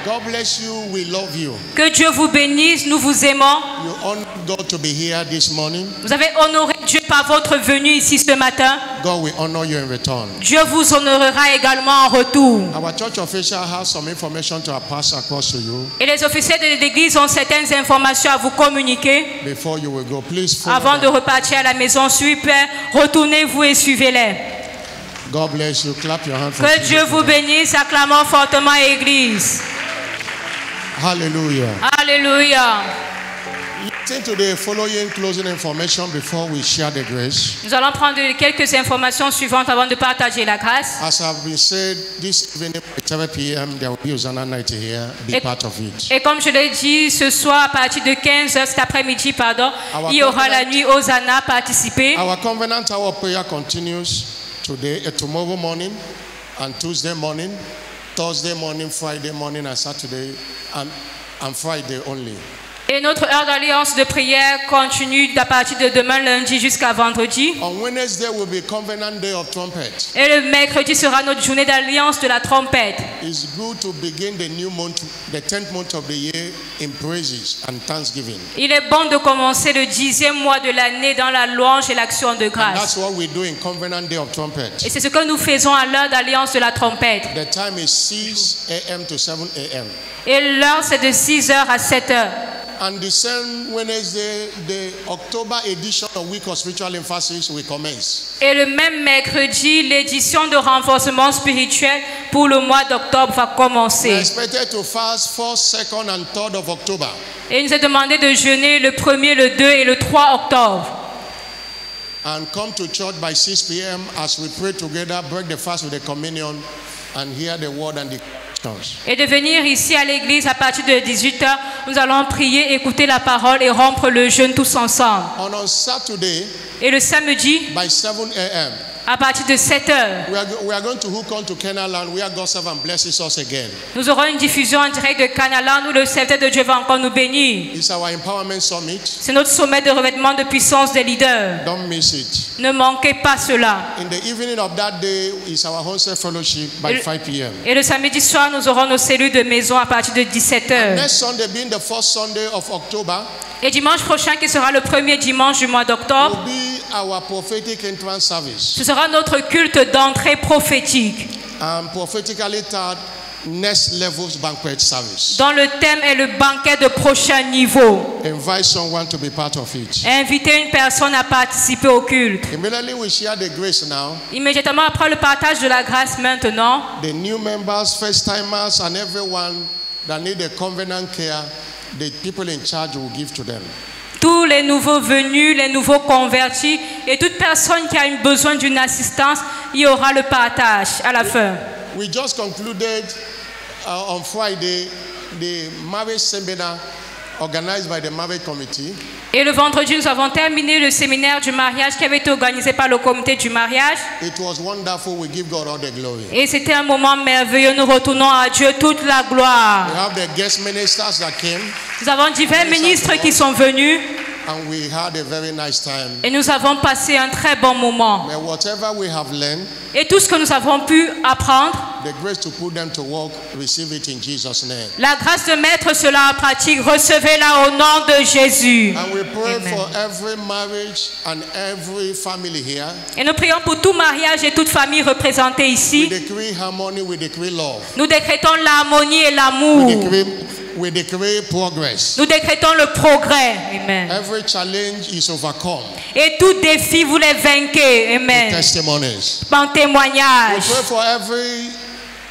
God bless you. We love you. Que Dieu vous bénisse. Nous vous aimons. You honor God to be here this morning. Vous avez honoré Dieu par votre venue ici ce matin. God will honor you in return. Dieu vous honorera également en retour. Our church official has some information to pass across to you. Et les officiers de l'église ont certaines informations à vous communiquer. Before you will go, please follow Avant them. de repartir à la maison, s'il vous plaît, retournez-vous et suivez-les. God bless you. Clap your hands. Que Dieu vous bénisse. Acclamons fortement l'église. Hallelujah. Alléluia. Listen to the following closing information before we share the grace. Nous allons prendre quelques informations suivantes avant de partager la grâce. As I've been said, this evening at 7 p.m. there will be Hosanna night here. Be part of it. Et comme je l'ai dit, ce soir à partir de 15h, cet après-midi, il y aura la nuit Hosanna. Participez. Our covenant hour prayer continues today, tomorrow morning, and Tuesday morning, Thursday morning, Friday morning, and Saturday, and Friday only. Et notre heure d'alliance de prière continue à partir de demain lundi jusqu'à vendredi. On Wednesday will be Covenant Day of Trumpet. Et le mercredi sera notre journée d'alliance de la trompette. It's good to begin the new month, the 10th month of the year, in praises and thanksgiving. Il est bon de commencer le 10e mois de l'année dans la louange et l'action de And grâce. that's what we do in Covenant Day of Trumpet. Et c'est ce que nous faisons à l'heure d'alliance de la trompette. The time is 6 a.m. to 7 a.m. Et l'heure c'est de 6h à 7h. And the same Wednesday, the October edition of Week of Spiritual Emphasis will commence. Et le même mercredi, l'édition de renforcement spirituel pour le mois d'octobre va commencer. We're expected to fast 1st, 2nd, and 3rd of October. Et il nous est demandé de jeûner le 1er, le 2 et le 3 octobre. And come to church by 6 p.m. as we pray together, break the fast with the communion, and hear the word and the et de venir ici à l'église à partir de 18h. Nous allons prier, écouter la parole et rompre le jeûne tous ensemble. On Saturday, et le samedi, by 7 a.m., À partir de 7 heures. We are going to hook on to Canaanland where God's servant blesses us again. Nous aurons une diffusion en direct de Canaanland où le serviteur de Dieu va encore nous bénir. It's our empowerment summit. C'est notre sommet de revêtement de puissance des leaders. Don't miss it. Ne manquez pas cela. In the evening of that day is our Honsel fellowship by 5 p.m. Et le samedi soir, nous aurons nos cellules de maison à partir de 17 heures. Next Sunday being the first Sunday of October. Et dimanche prochain, qui sera le premier dimanche du mois d'octobre, ce sera notre culte d'entrée prophétique. Prophetically titled Next Levels Banquet Service. Dont le thème est le banquet de prochain niveau. Invite someone to be part of it. Invitez une personne à participer au culte. Immediately we share the grace now. Immédiatement après le partage de la grâce maintenant. The new members, first timers, and everyone that need a covenant care, the people in charge will give to them. Tous les nouveaux venus, les nouveaux convertis et toute personne qui a besoin d'une assistance, il y aura le partage à la fin. We just concluded on Friday the marriage seminar organized by the marriage committee. Et le vendredi, nous avons terminé le séminaire du mariage qui avait été organisé par le comité du mariage. It was wonderful. We give God all the glory. Et c'était un moment merveilleux. Nous retournons à Dieu toute la gloire. We have the guest ministers that came. Nous avons divers ministres qui sont venus. And we had a very nice time. Et nous avons passé un très bon moment. But whatever we have learned, et tout ce que nous avons pu apprendre, the grace to put them to work, receive it in Jesus' name. La grâce de mettre cela en pratique, recevez-la au nom de Jésus. And we pray Amen. For every marriage and every family here. Et nous prions pour tout mariage et toute famille représentée ici. We decree harmony, we decree love. Nous décrétons l'harmonie et l'amour. We decree progress. Nous décrétons le progrès. Amen. Every challenge is overcome. Et tout défi, vous les vainquez. Amen. Testimonies. Par témoignage. We pray for every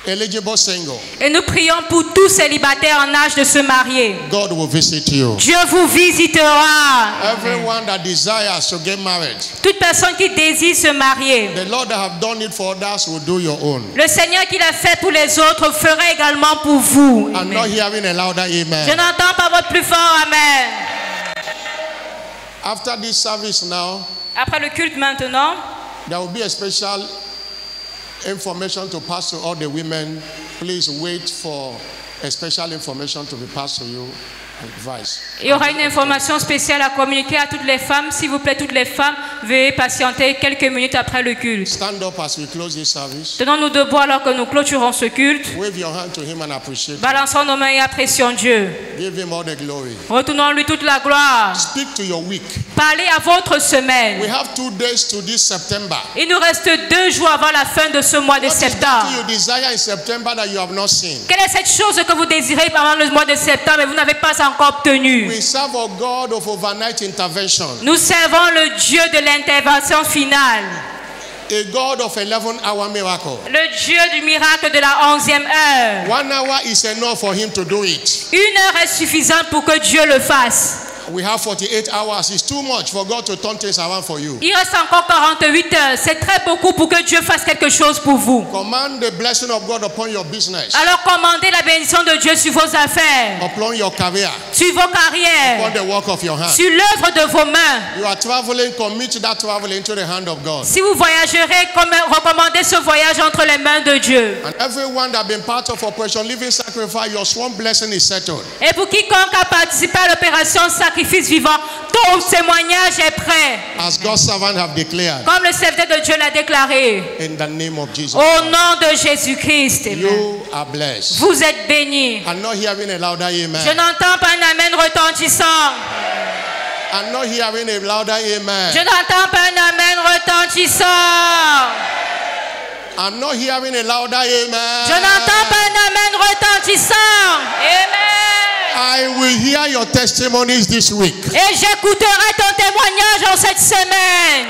eligible single. Et nous prions pour tous célibataires en âge de se marier. God will visit you. Dieu vous visitera. Everyone that desires to get married. Toute personne qui désire se marier. The Lord that have done it for others will do your own. Le Seigneur qui l'a fait pour les autres fera également pour vous. I'm not hearing a louder amen. Je n'entends pas votre plus fort amen. After this service now, après le culte maintenant, there will be a special information to pass to all the women. Please wait for a special information to be passed to you. Il y aura une information spéciale à communiquer à toutes les femmes. S'il vous plaît, toutes les femmes, veuillez patienter quelques minutes après le culte. Stand up as we close this service. Tenons-nous debout alors que nous clôturons ce culte. Wave your hand to him and appreciate Balançons nos mains et apprécions Dieu. Give him all the glory. Retournons-lui toute la gloire. Speak to your week. Parlez à votre semaine. We have 2 days to this September. Il nous reste 2 jours avant la fin de ce mois de septembre. What is that you desire in September that you have not seen? Quelle est cette chose que vous désirez pendant le mois de septembre et vous n'avez pas encore obtenu? We serve a God of overnight intervention. Nous servons le Dieu de l'intervention finale. A God of 11-hour miracle. Le Dieu du miracle de la 11e heure. 1 hour is enough for him to do it. 1 heure est suffisante pour que Dieu le fasse. We have 48 hours. It's too much for God to turn things around for you. Il reste encore 48 heures. C'est très beaucoup pour que Dieu fasse quelque chose pour vous. Command the blessing of God upon your business. Alors commandez la bénédiction de Dieu sur vos affaires. Upon your career. Sur vos carrières. Upon the work of your hands. Sur l'œuvre de vos mains. You are traveling, commit that travel into the hand of God. Si vous voyagerez, recommandez ce voyage entre les mains de Dieu. And everyone that been part of Operation Living Sacrifice, your sworn blessing is settled. Et pour quiconque a participé à l'opération Sacrifice vivant, ton témoignage est prêt. As God's servant have declared. Comme le serviteur de Dieu l'a déclaré. In the name of Jesus. Au nom de Jésus-Christ. You are blessed. Vous êtes bénis. I'm not hearing a louder amen. Je n'entends pas un amen retentissant. I'm not hearing a louder amen. Je n'entends pas un amen retentissant. I'm not hearing a louder amen. Je n'entends pas un amen retentissant. Amen. I will hear your testimonies this week. Et j'écouterai ton témoignage en cette semaine.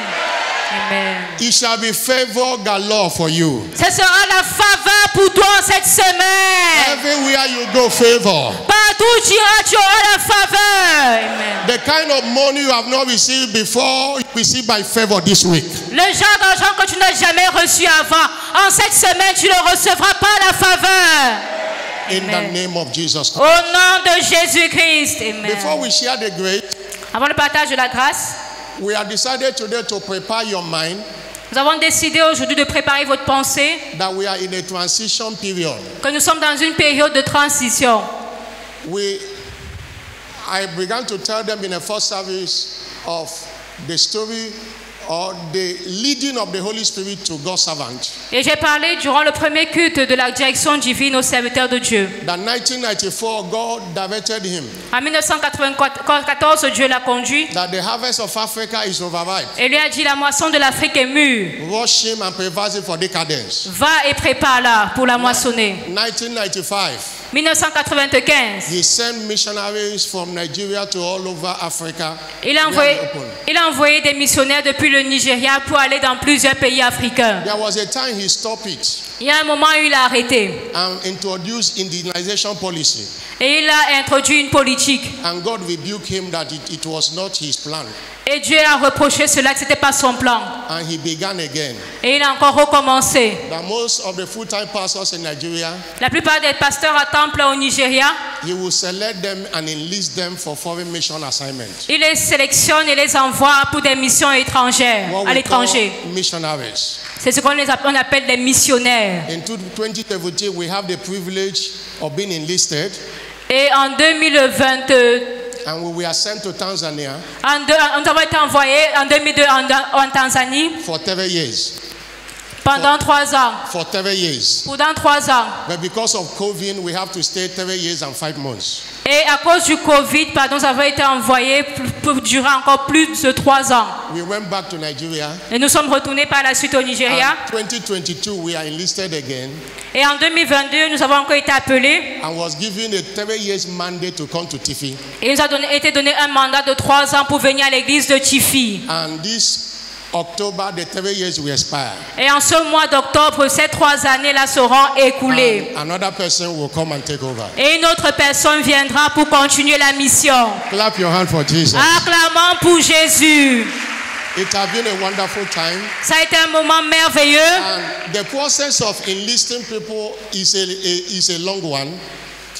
Amen. It shall be favor galore for you. Ce sera la faveur pour toi en cette semaine. Everywhere you go, favor. Partout où tu iras, tu auras la faveur. Amen. The kind of money you have not received before, you receive by favor this week. Le genre d'argent que tu n'as jamais reçu avant, en cette semaine, tu le recevras par la faveur. In the name of Jesus Christ. Au nom de Jésus-Christ. Amen. Before we share the grace, avant le partage de la grâce, we have decided today to prepare your mind. Nous avons décidé aujourd'hui de préparer votre pensée. That we are in a transition period. Que nous sommes dans une période de transition. I began to tell them in the first service of the story or the leading of the Holy Spirit to God's servant. Et j'ai parlé durant le premier culte de la direction divine aux serviteurs de Dieu. That 1994, God directed him. En 1994, Dieu l'a conduit. That the harvest of Africa is overripe. Et lui a dit la moisson de l'Afrique est mûre. Wash him and prepare him for decadence. Va et prépare-la pour la moissonner. 1995. 1995. He sent missionaries from Nigeria to all over Africa. Il a envoyé des missionnaires depuis le Nigeria pour aller dans plusieurs pays africains. There was a time he stopped it. Il y a un moment où il a arrêté. And introduced indigenization policy. Et il a introduit une politique. And God rebuked him that it was not his plan. Et Dieu a reproché cela que ce n'était pas son plan. And he began again. Et il a encore recommencé. That most of the full-time pastors in Nigeria, la plupart des pasteurs à temps plein au Nigeria, he will select them and enlist them for foreign mission assignments. Il les sélectionne et les envoie pour des missions étrangères à l'étranger. C'est ce qu'on appelle des missionnaires. In 2017, we have the privilege of being enlisted. Et en 2020. And we were sent to Tanzania. On a été envoyé en 2002 en Tanzanie. For 30 years. Pendant 3 ans. For 30 years. Pendant 3 ans. But because of COVID, we have to stay 30 years and 5 months. Et à cause du Covid, nous avons été envoyés pour durer encore plus de 3 ans. We went back to Nigeria. Et nous sommes retournés par la suite au Nigeria. En 2022, we are enlisted again. Et en 2022, nous avons encore été appelés. And was given a 30 years mandate to come to Tifi. Et nous a été donné un mandat de 3 ans pour venir à l'église de Tifi. And this October, the 30 years will expire. Et en ce mois d'octobre, ces 3 années-là seront écoulées. And another person will come and take over. Et une autre personne viendra pour continuer la mission. Clap your hand for Jesus. Acclamons pour Jésus. It has been a wonderful time. Ça a été un moment merveilleux. And the process of enlisting people is a long one.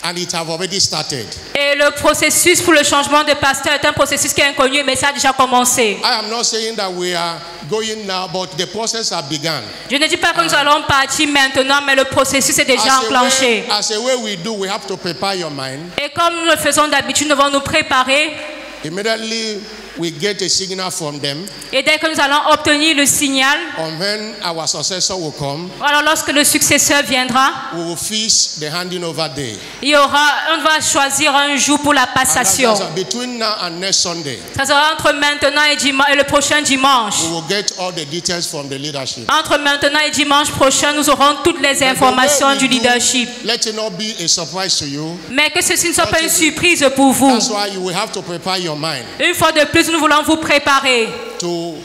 And it have already started. Et le processus pour le changement de pasteur est un processus qui est inconnu, mais ça a déjà commencé. I am not saying that we are going now, but the process has begun. Je ne dis pas que nous allons partir maintenant, mais le processus est déjà enclenché. As a way we do, we have to prepare your mind. Et comme nous le faisons d'habitude, nous devons nous préparer. Immediately we get a signal from them. Et dès que nous allons obtenir le signal, when our successor will come, alors lorsque le successeur viendra, we will fix the handing over day. On va choisir un jour pour la passation. Between now and next Sunday, ça sera entre maintenant et le prochain dimanche. We will get all the details from the leadership. Entre maintenant et dimanche prochain, nous aurons toutes les informations du leadership. Let it not be a surprise to you. Mais que ceci ne soit pas une surprise pour vous. That's why you will have to prepare your mind. Une fois de plus, nous voulons vous préparer. To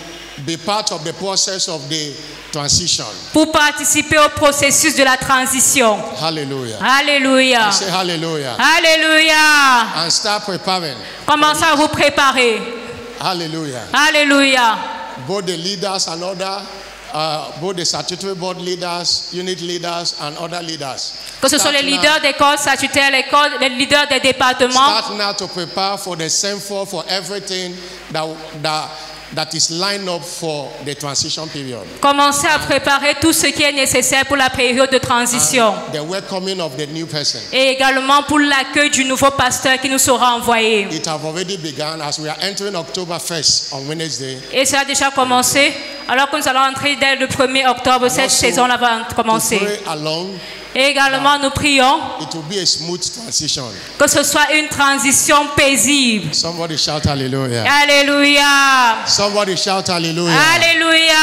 be part of the process of the transition. Pour participer au processus de la transition. Hallelujah. Alléluia. Say hallelujah. Alléluia. And start preparing. Commencez à vous préparer. Hallelujah. Alléluia. Both the leaders and other both the statutory board leaders, unit leaders, and other leaders. Que ce soit les leaders d'école statutaire, les leaders des départements. Start now to prepare for the semaphore, for everything that is lined up for the transition period. Commencez à préparer tout ce qui est nécessaire pour la période de transition. The welcoming of the new person. Et également pour l'accueil du nouveau pasteur qui nous sera envoyé. It have already begun as we are entering October 1st on Wednesday. Et ça a déjà commencé. Alors que nous allons entrer dès le 1er octobre, cette saison-là va commencer. Et également, nous prions que ce soit une transition paisible. Somebody shout hallelujah. Alléluia. Somebody shout hallelujah. Alléluia.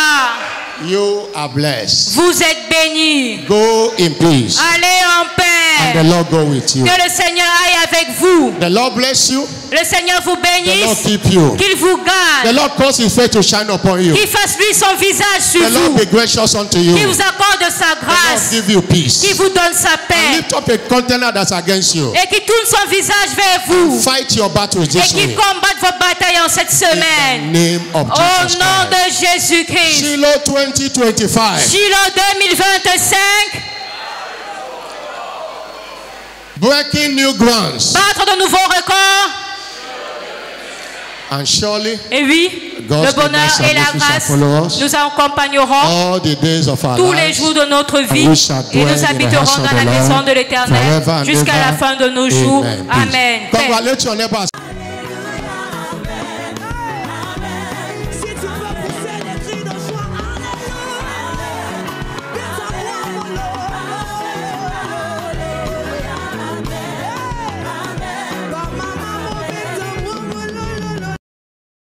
You are blessed. Vous êtes bénis. Go in peace. Allez en paix. And the Lord go with you. Que le Seigneur aille avec vous. The Lord bless you. Le Seigneur vous bénisse. The Lord keep you. Qu'il vous garde. The Lord cause his face to shine upon you. Qu'il fasse lui son visage sur vous. The Lord be gracious unto you. Qu'il vous accorde sa grâce. The Lord give you peace. Qu'il vous donne sa paix. And lift up a container that's against you. Et qu'il tourne son visage vers vous. And fight your battles this way. Et qu'il combatte vos batailles en cette semaine. In the name of Jesus Christ. Au nom de Jésus-Christ. Shiloh 2025. Shiloh 2025. Breaking new grounds. Battre de nouveaux records. And surely, et oui, le bonheur et la grâce nous accompagneront tous les jours de notre vie et nous habiterons dans la maison de l'Éternel jusqu'à la fin de nos jours. Amen.